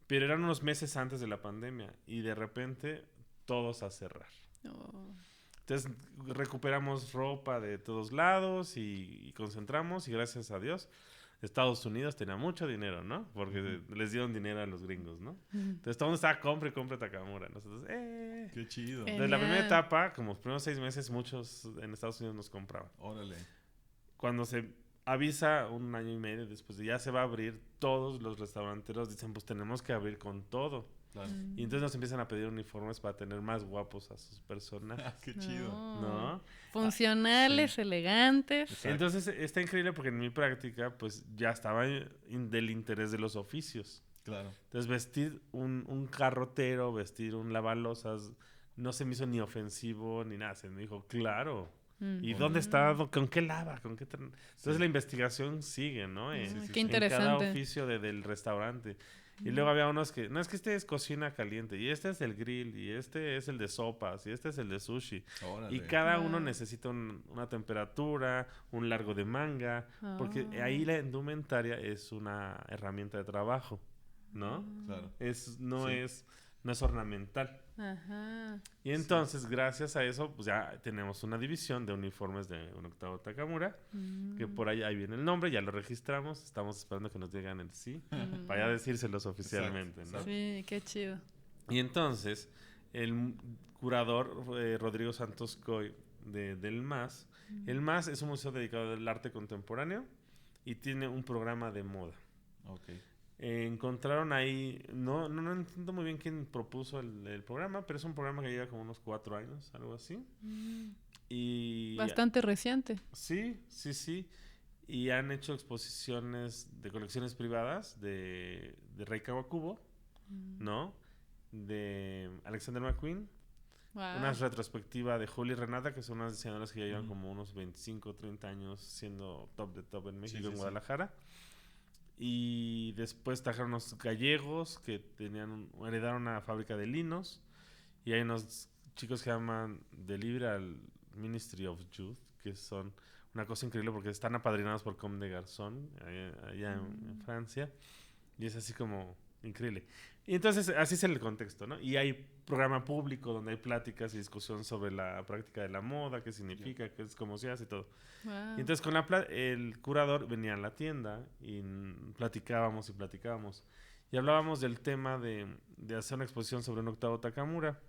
pero eran unos meses antes de la pandemia, y de repente todos a cerrar. Entonces recuperamos ropa de todos lados y concentramos, y gracias a Dios Estados Unidos tenía mucho dinero, ¿no? Porque les dieron dinero a los gringos, ¿no? Entonces todo el mundo estaba compre Takamura. Nosotros, Qué chido. Entonces la primera etapa, como los primeros 6 meses, muchos en Estados Unidos nos compraban. Órale. Cuando se avisa 1 año y medio después de ya se va a abrir, todos los restauranteros dicen, pues tenemos que abrir con todo. Claro. Y entonces nos empiezan a pedir uniformes para tener más guapos a sus personas. Qué chido. ¿No? Funcionales, elegantes. Exacto. Entonces está increíble porque en mi práctica pues ya estaba del interés de los oficios. Claro. Entonces vestir un carrotero, vestir un lavalosas, no se me hizo ni ofensivo ni nada. Se me dijo, claro. ¿Y dónde está? ¿Con qué lava? ¿Con qué Entonces la investigación sigue, ¿no? Qué interesante. En cada oficio del restaurante. Y luego había unos que, no, es que este es cocina caliente, y este es el grill, y este es el de sopas, y este es el de sushi. Órale. Y cada uno necesita una temperatura, un largo de manga, porque ahí la indumentaria es una herramienta de trabajo, ¿no? Claro. No es ornamental. Ajá. Y entonces, gracias a eso, pues ya tenemos una división de uniformes de un octavo Takamura, que por ahí viene el nombre, ya lo registramos, estamos esperando que nos digan el sí, para ya decírselos oficialmente, Exacto. ¿no? Sí, qué chido. Y entonces, el curador Rodrigo Santos Coy del MAS, el MAS es un museo dedicado al arte contemporáneo y tiene un programa de moda. Ok. Encontraron ahí, no entiendo muy bien quién propuso el programa, pero es un programa que lleva como unos 4 años, algo así. Y Bastante reciente. Sí. Y han hecho exposiciones de colecciones privadas de Rei Kawakubo, ¿no? De Alexander McQueen. Wow. Una retrospectiva de Julie y Renata, que son unas diseñadoras que ya llevan como unos 25, 30 años siendo top de top en México, en Guadalajara. Y después trajeron unos gallegos que heredaron una fábrica de linos. Y hay unos chicos que llaman Delivery Ministry of Youth, que son una cosa increíble porque están apadrinados por Comme des Garçons allá en Francia. Y es así como increíble. Y entonces así es el contexto, ¿no? Y hay programa público donde hay pláticas y discusión sobre la práctica de la moda, qué significa, qué es, cómo se hace y todo. Wow. Y entonces con el curador venía a la tienda y platicábamos. Y hablábamos del tema de hacer una exposición sobre un octavo Takamura.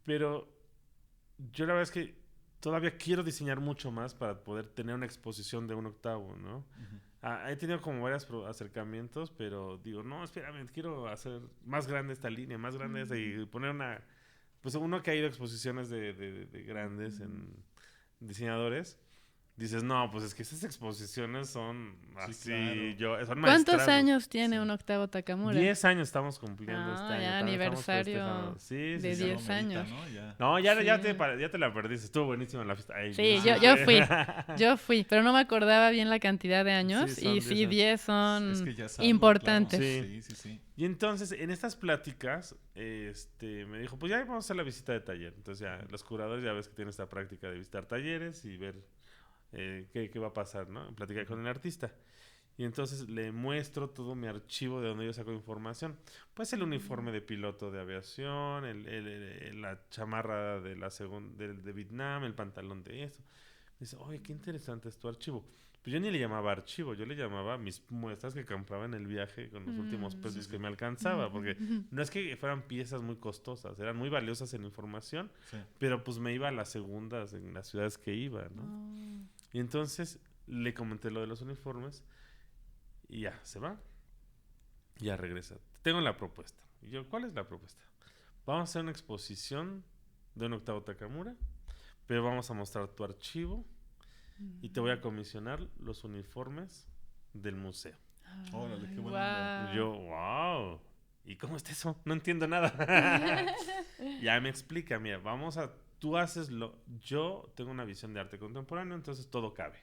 Pero yo la verdad es que todavía quiero diseñar mucho más para poder tener una exposición de un octavo, ¿no? He tenido como varios acercamientos, pero digo, no, espérame, quiero hacer más grande esta línea, más grande esta, y poner pues uno que ha ido a exposiciones de grandes diseñadores, dices, no, pues es que esas exposiciones son así, son ¿Cuántos maestrados. años tiene un octavo Takamura? 10 años estamos cumpliendo este año. Ya aniversario de 10 años. ¿no? Ya te la perdiste. Estuvo buenísima la fiesta. Ay, Sí, no. yo fui, pero no me acordaba bien la cantidad de años. Sí, son y sí, 10 son es que ya es algo, importantes. Claro. Sí. Y entonces, en estas pláticas, me dijo, pues ya vamos a hacer la visita de taller. Entonces ya, los curadores ya ves que tienen esta práctica de visitar talleres y ver qué va a pasar, ¿no? Platicar con el artista. Y entonces le muestro todo mi archivo de donde yo saco información. Pues el uniforme de piloto de aviación, la chamarra de Vietnam, el pantalón de esto. Me dice, oye, qué interesante es tu archivo. Pues yo ni le llamaba archivo, yo le llamaba mis muestras que compraba en el viaje con los últimos pesos que me alcanzaba. Porque no es que fueran piezas muy costosas, eran muy valiosas en información, pero pues me iba a las segundas en las ciudades que iba, ¿no? Y entonces le comenté lo de los uniformes y ya, se va. Ya regresa. Tengo la propuesta. Y yo, ¿cuál es la propuesta? Vamos a hacer una exposición de un octavo Takamura pero vamos a mostrar tu archivo y te voy a comisionar los uniformes del museo. Órale, qué buena onda. Yo, wow. ¿Y cómo está eso? No entiendo nada. Ya me explica, mira, tú haces yo tengo una visión de arte contemporáneo, entonces todo cabe.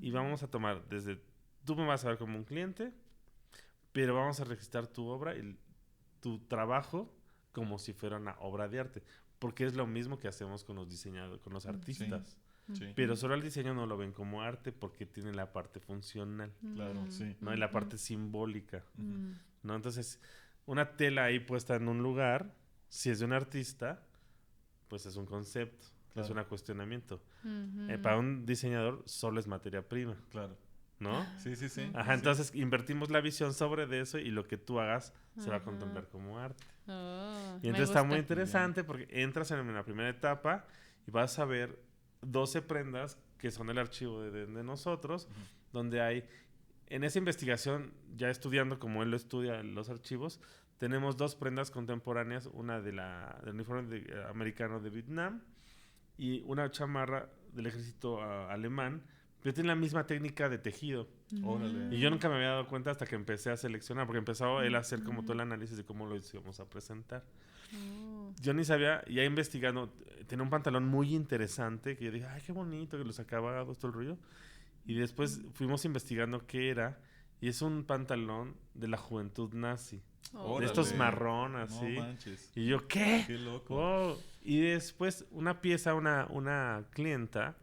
Y vamos a tomar tú me vas a ver como un cliente, pero vamos a registrar tu obra y tu trabajo como si fuera una obra de arte, porque es lo mismo que hacemos con los diseñadores, con los artistas. Sí. Pero solo el diseño no lo ven como arte porque tiene la parte funcional. Claro, sí. ¿No? Y la parte simbólica. ¿No? Entonces, una tela ahí puesta en un lugar, si es de un artista, pues es un concepto, es un cuestionamiento. Para un diseñador solo es materia prima. Claro. ¿No? Sí. Ajá, entonces invertimos la visión sobre de eso y lo que tú hagas se va a contemplar como arte. Y entonces está muy interesante porque entras en la primera etapa y vas a ver 12 prendas que son el archivo de nosotros, donde hay, en esa investigación, ya estudiando como él lo estudia los archivos, tenemos 2 prendas contemporáneas, una del uniforme americano de Vietnam y una chamarra del ejército alemán, pero tiene la misma técnica de tejido. Órale. Y yo nunca me había dado cuenta hasta que empecé a seleccionar, porque empezó él a hacer como todo el análisis de cómo lo íbamos a presentar. Yo ni sabía, ya investigando, tenía un pantalón muy interesante que yo dije, ay, qué bonito, que los acabados, todo el rollo. Y después fuimos investigando qué era, y es un pantalón de la juventud nazi. De estos marrón, así. No manches. Y yo, ¿qué? Qué loco. Oh. Y después una pieza, una clienta,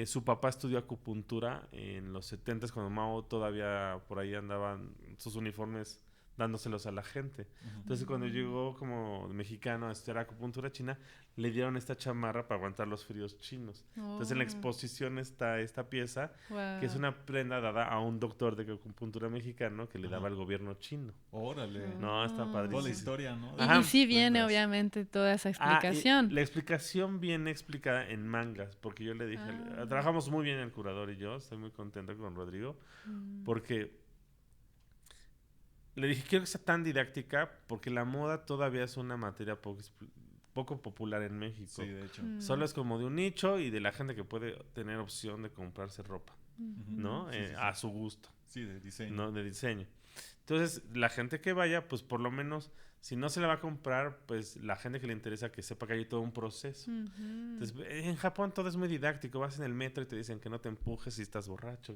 su papá estudió acupuntura en los 70s cuando Mao todavía por ahí andaban sus uniformes dándoselos a la gente. Entonces cuando llegó como mexicano a estudiar acupuntura china, le dieron esta chamarra para aguantar los fríos chinos. Entonces en la exposición está esta pieza, que es una prenda dada a un doctor de acupuntura mexicano que le daba al gobierno chino. Órale. No, está padrísimo. Toda la historia, ¿no? Y sí viene obviamente toda esa explicación. La explicación viene explicada en mangas, porque yo le dije, trabajamos muy bien el curador y yo, estoy muy contento con Rodrigo, porque le dije, quiero que sea tan didáctica, porque la moda todavía es una materia poco popular en México. Sí, de hecho. Solo es como de un nicho y de la gente que puede tener opción de comprarse ropa, ¿no? Sí. A su gusto. Sí, de diseño. ¿No? De diseño. Entonces, la gente que vaya, pues por lo menos, si no se la va a comprar, pues la gente que le interesa que sepa que hay todo un proceso. Entonces, en Japón todo es muy didáctico. Vas en el metro y te dicen que no te empujes si estás borracho.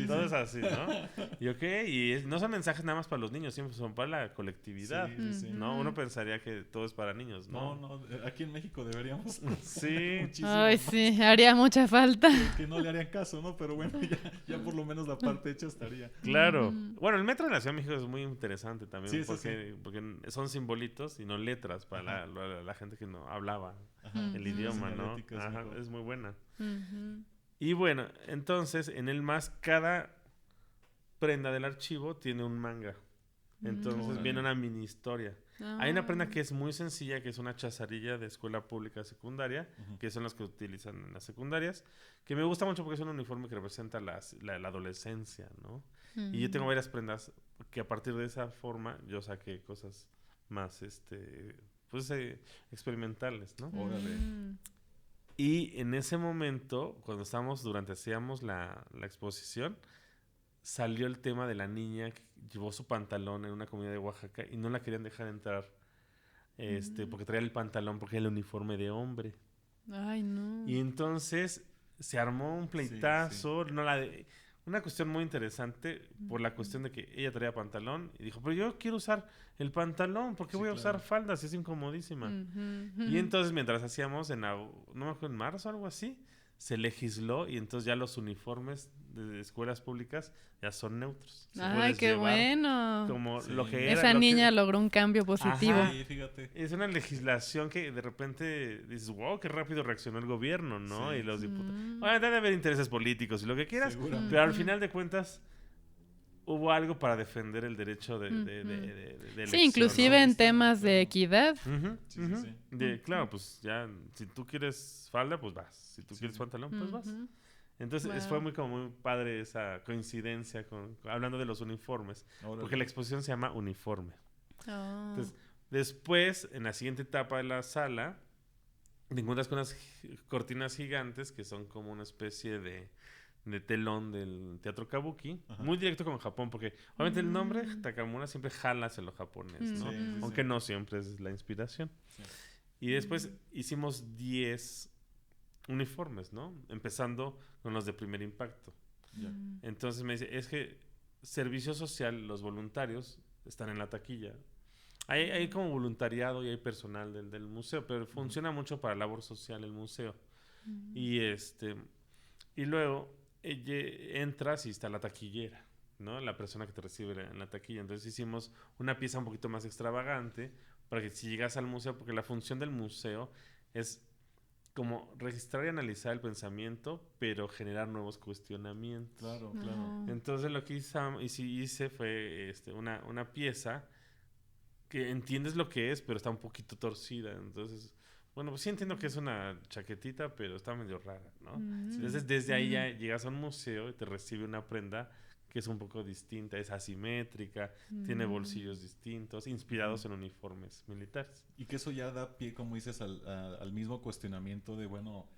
Todo es así, ¿no? Y no son mensajes nada más para los niños, siempre son para la colectividad. Sí. ¿No? Uno pensaría que todo es para niños, ¿no? No, aquí en México deberíamos. Sí. Ay, sí, haría mucha falta. Que no le harían caso, ¿no? Pero bueno, ya por lo menos la parte hecha estaría. Claro. Bueno, el metro de la Ciudad de México es muy interesante también. Sí, porque son simbolitos y no letras para la gente que no hablaba el idioma, ¿no? Es muy buena. Y bueno, entonces en el MAS cada prenda del archivo tiene un manga. Entonces viene una mini historia. Hay una prenda que es muy sencilla, que es una chazarilla de escuela pública secundaria, que son las que utilizan en las secundarias, que me gusta mucho porque es un uniforme que representa la adolescencia, ¿no? Y yo tengo varias prendas que a partir de esa forma yo saqué cosas más, experimentales, ¿no? Órale. Y en ese momento, cuando hacíamos la exposición, salió el tema de la niña que llevó su pantalón en una comunidad de Oaxaca y no la querían dejar entrar porque traía el pantalón porque era el uniforme de hombre. Ay, no. Y entonces se armó un pleitazo, una cuestión muy interesante por la cuestión de que ella traía pantalón y dijo, pero yo quiero usar el pantalón, ¿por qué voy a usar faldas? Es incomodísima. Y entonces mientras hacíamos no me acuerdo, en marzo o algo así, se legisló y entonces ya los uniformes de escuelas públicas ya son neutros. Ay, qué bueno. Como lo que era. Esa niña logró un cambio positivo. Ajá. Sí, fíjate. Es una legislación que de repente dices, wow, qué rápido reaccionó el gobierno, ¿no? Sí. Y los diputados. Debe haber intereses políticos y lo que quieras, pero al final de cuentas hubo algo para defender el derecho de elección, sí, inclusive en temas de equidad. Claro, pues ya, si tú quieres falda, pues vas. Si tú quieres pantalón, pues vas. Entonces fue muy padre esa coincidencia hablando de los uniformes. Porque la exposición se llama Uniforme. Entonces, después, en la siguiente etapa de la sala, te encuentras con unas cortinas gigantes que son como una especie de telón del teatro kabuki, muy directo con Japón, porque obviamente el nombre Takamura siempre jala hacia lo japonés, ¿no? Aunque no siempre es la inspiración. Sí. Y después hicimos 10 uniformes, ¿no? Empezando con los de primer impacto. Entonces me dice, es que servicio social, los voluntarios están en la taquilla. Hay como voluntariado y hay personal del museo, pero funciona mucho para labor social el museo. Y luego entras y está la taquillera, ¿no? La persona que te recibe en la taquilla. Entonces hicimos una pieza un poquito más extravagante para que si llegas al museo, porque la función del museo es como registrar y analizar el pensamiento, pero generar nuevos cuestionamientos. Claro, claro. Entonces lo que hice fue una pieza que entiendes lo que es, pero está un poquito torcida. Entonces, bueno, pues sí entiendo que es una chaquetita, pero está medio rara, ¿no? Entonces, desde ahí ya llegas a un museo y te recibe una prenda que es un poco distinta, es asimétrica, tiene bolsillos distintos, inspirados en uniformes militares. Y que eso ya da pie, como dices, al mismo cuestionamiento de, bueno,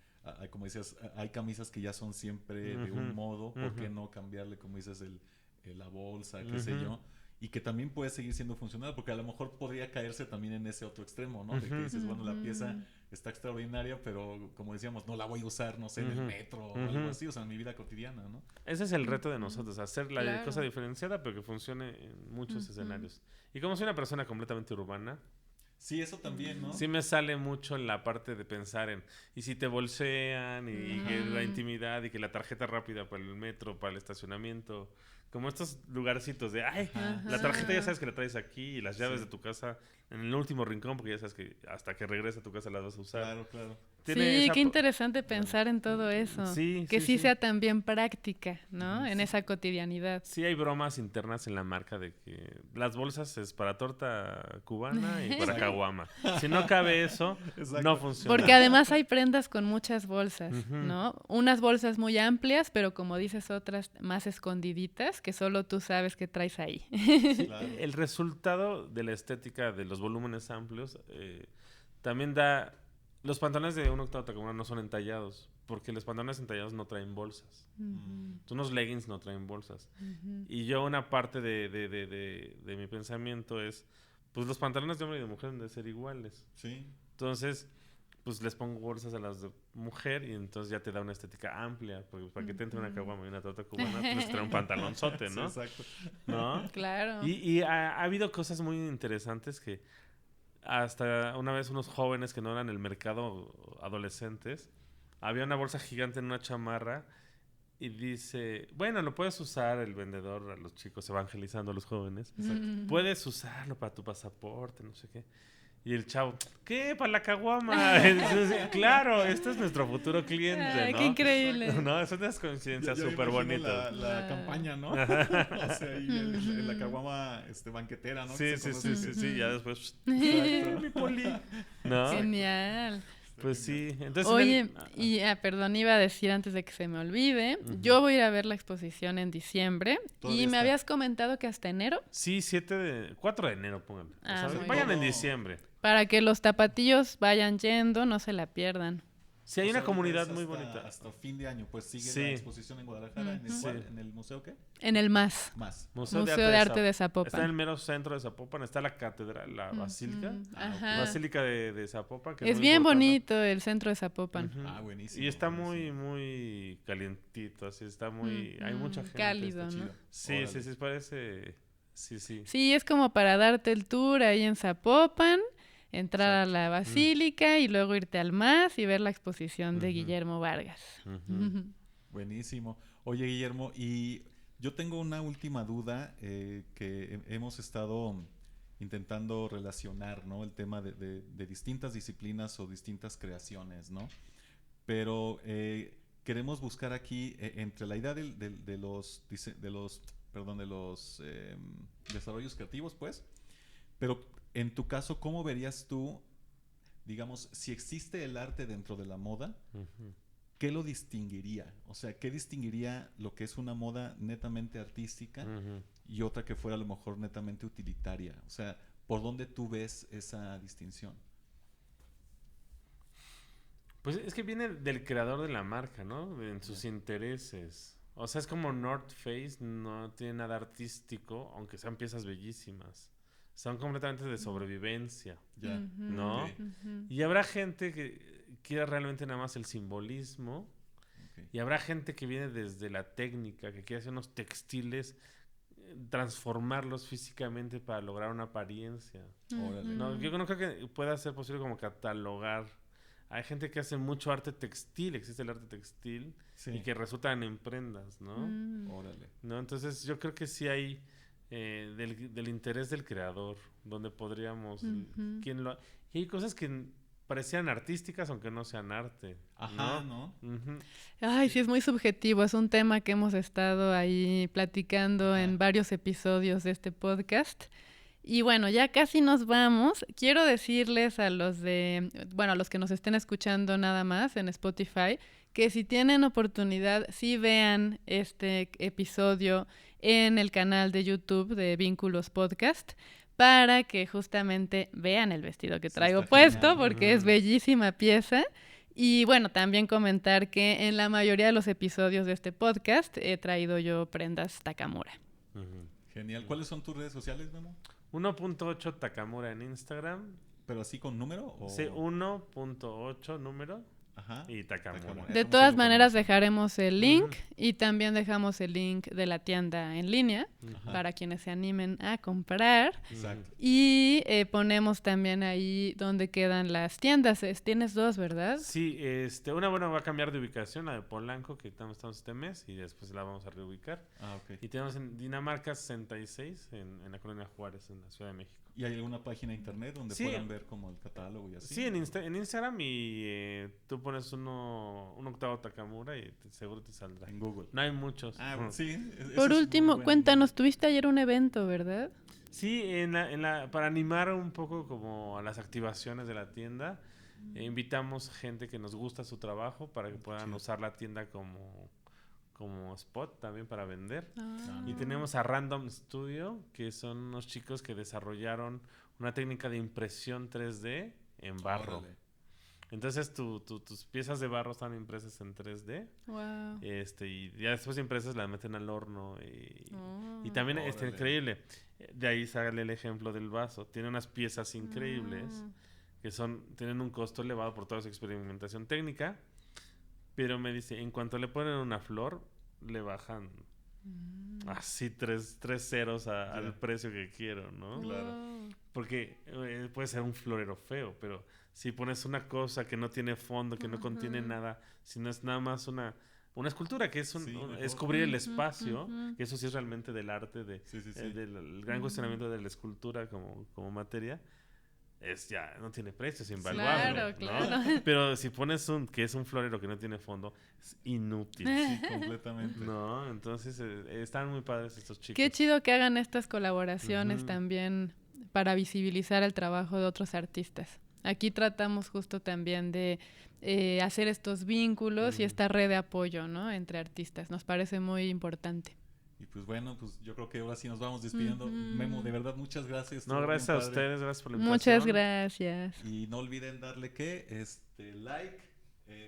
como dices, hay camisas que ya son siempre de un modo, ¿por qué no cambiarle, como dices, la bolsa, qué sé yo? Y que también puede seguir siendo funcional, porque a lo mejor podría caerse también en ese otro extremo, ¿no? De que dices, bueno, la pieza está extraordinaria, pero como decíamos, no la voy a usar, no sé, en el metro o algo así, o sea, en mi vida cotidiana, ¿no? Ese es el reto de nosotros, hacer la cosa diferenciada, pero que funcione en muchos escenarios. Y como soy una persona completamente urbana, sí, eso también, ¿no? Sí me sale mucho la parte de pensar en, y si te bolsean, y que la intimidad, y que la tarjeta rápida para el metro, para el estacionamiento, como estos lugarcitos de, la tarjeta ya sabes que la traes aquí, y las llaves de tu casa en el último rincón, porque ya sabes que hasta que regreses a tu casa las vas a usar. Claro, claro. Sí, qué interesante pensar en todo eso. Sí, que sí sea también práctica, ¿no? En esa cotidianidad. Sí hay bromas internas en la marca de que las bolsas es para torta cubana y para caguama. Si no cabe eso, no funciona. Porque además hay prendas con muchas bolsas, ¿no? Unas bolsas muy amplias, pero como dices, otras más escondiditas que solo tú sabes que traes ahí. Sí, claro. El resultado de la estética de los volúmenes amplios también da... Los pantalones de un octavo Takamura no son entallados, porque los pantalones entallados no traen bolsas. Unos leggings no traen bolsas. Y yo una parte de mi pensamiento es, pues los pantalones de hombre y de mujer deben de ser iguales. Sí. Entonces, pues les pongo bolsas a las de mujer y entonces ya te da una estética amplia, porque para que te entre una caguama y una torta cubana, tienes que traer un pantalonzote, ¿no? Sí, exacto. ¿No? Claro. Y ha habido cosas muy interesantes que hasta una vez unos jóvenes que no eran el mercado adolescentes, había una bolsa gigante en una chamarra y dice, bueno, lo puedes usar el vendedor a los chicos evangelizando a los jóvenes. Puedes usarlo para tu pasaporte, no sé qué. Y el chavo, ¿qué? ¿Para la caguama? Entonces, claro, este es nuestro futuro cliente, Ay, ¿no? ¡Qué increíble! No, son unas coincidencias súper bonitas. La campaña, ¿no? O sea, ahí la caguama banquetera, ¿no? Sí, ya después... mi poli. ¿No? Genial. Pues sí. Entonces, oye, perdón, iba a decir antes de que se me olvide, yo voy a ir a ver la exposición en diciembre y me habías comentado que hasta enero. Sí, 4 de enero, pónganle. Vayan en diciembre. Para que los tapatíos vayan yendo, no se la pierdan. Sí, hay una comunidad muy bonita. Hasta fin de año, pues sigue la exposición en Guadalajara, ¿en el museo qué? En el MAS. Museo de Arte de Zapopan. Está en el mero centro de Zapopan, está la catedral, la basílica. Basílica de Zapopan. Que es bien bonito el centro de Zapopan. Buenísimo. Y está muy, muy calientito, así está muy... hay mucha gente. Cálido, ¿no? Sí, parece... Sí. Sí, es como para darte el tour ahí en Zapopan, entrar a la basílica y luego irte al MAS y ver la exposición de Guillermo Vargas. Buenísimo. Oye, Guillermo, y yo tengo una última duda que hemos estado intentando relacionar, ¿no? El tema de distintas disciplinas o distintas creaciones, ¿no? Pero queremos buscar aquí entre la idea de los desarrollos creativos, pues, pero en tu caso, ¿cómo verías tú, digamos, si existe el arte dentro de la moda, qué lo distinguiría? O sea, ¿qué distinguiría lo que es una moda netamente artística y otra que fuera a lo mejor netamente utilitaria? O sea, ¿por dónde tú ves esa distinción? Pues es que viene del creador de la marca, ¿no? En sus intereses. O sea, es como North Face, no tiene nada artístico, aunque sean piezas bellísimas. Son completamente de sobrevivencia, ¿no? Ujú. Y habrá gente que quiera realmente nada más el simbolismo. Y habrá gente que viene desde la técnica, que quiere hacer unos textiles, transformarlos físicamente para lograr una apariencia. No, yo no creo que pueda ser posible como catalogar. Hay gente que hace mucho arte textil, existe el arte textil, y que resultan en prendas, ¿no? Órale. ¿No? Entonces yo creo que sí hay del interés del creador, donde podríamos... Y hay cosas que parecían artísticas aunque no sean arte. Ajá, ¿no? Ay, sí, es muy subjetivo. Es un tema que hemos estado ahí platicando en varios episodios de este podcast. Y bueno, ya casi nos vamos. Quiero decirles a los a los que nos estén escuchando nada más en Spotify, que si tienen oportunidad, sí vean este episodio en el canal de YouTube de Vínculos Podcast, para que justamente vean el vestido que traigo puesto, genial, porque es bellísima pieza. Y bueno, también comentar que en la mayoría de los episodios de este podcast he traído yo prendas Takamura. Genial. ¿Cuáles son tus redes sociales, Memo? 1.8 Takamura en Instagram. ¿Pero así con número? ¿O? Sí, 1.8 número. Ajá. Y Takamura. De todas maneras dejaremos el link y también dejamos el link de la tienda en línea para quienes se animen a comprar. Exacto. Y ponemos también ahí donde quedan las tiendas. Tienes dos, ¿verdad? Sí, una va a cambiar de ubicación, la de Polanco, que estamos este mes, y después la vamos a reubicar. Ok. Y tenemos en Dinamarca 66, en la Colonia Juárez, en la Ciudad de México. ¿Y hay alguna página de internet donde puedan ver como el catálogo y así? Sí, en Instagram, y tú pones un octavo Takamura y seguro te saldrá. En Google. No hay muchos. Sí. Por último, cuéntanos, tuviste ayer un evento, ¿verdad? Sí, para animar un poco como a las activaciones de la tienda, invitamos gente que nos gusta su trabajo para que puedan usar la tienda como spot también para vender. Y tenemos a Random Studio, que son unos chicos que desarrollaron una técnica de impresión 3D en barro. Órale. Entonces tus piezas de barro están impresas en 3D. Wow. Y ya después de impresas las meten al horno. Y también increíble. De ahí sale el ejemplo del vaso. Tiene unas piezas increíbles que tienen un costo elevado por toda su experimentación técnica. Pero me dice, en cuanto le ponen una flor, le bajan así tres ceros al precio que quiero, ¿no? Claro. Porque puede ser un florero feo, pero si pones una cosa que no tiene fondo, que no contiene nada, sino es nada más una escultura, que es cubrir el espacio, que eso sí es realmente del arte, del gran cuestionamiento de la escultura como materia. Ya no tiene precio, es invaluable. Claro. Pero si pones que es un florero que no tiene fondo, es inútil. Sí, completamente. No, entonces están muy padres estos chicos. Qué chido que hagan estas colaboraciones también para visibilizar el trabajo de otros artistas. Aquí tratamos justo también de hacer estos vínculos y esta red de apoyo, ¿no?, entre artistas. Nos parece muy importante. Y pues bueno, pues yo creo que ahora sí nos vamos despidiendo. Memo, de verdad, muchas gracias. No, gracias a ustedes, gracias por la invitación. Muchas gracias. Y no olviden darle like,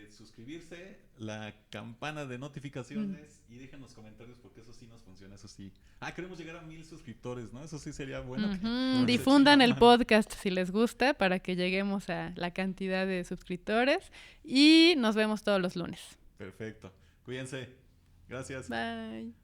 suscribirse, la campana de notificaciones y dejen los comentarios porque eso sí nos funciona, eso sí. Queremos llegar a 1000 suscriptores, ¿no? Eso sí sería bueno. Difundan el podcast si les gusta para que lleguemos a la cantidad de suscriptores y nos vemos todos los lunes. Perfecto. Cuídense. Gracias. Bye.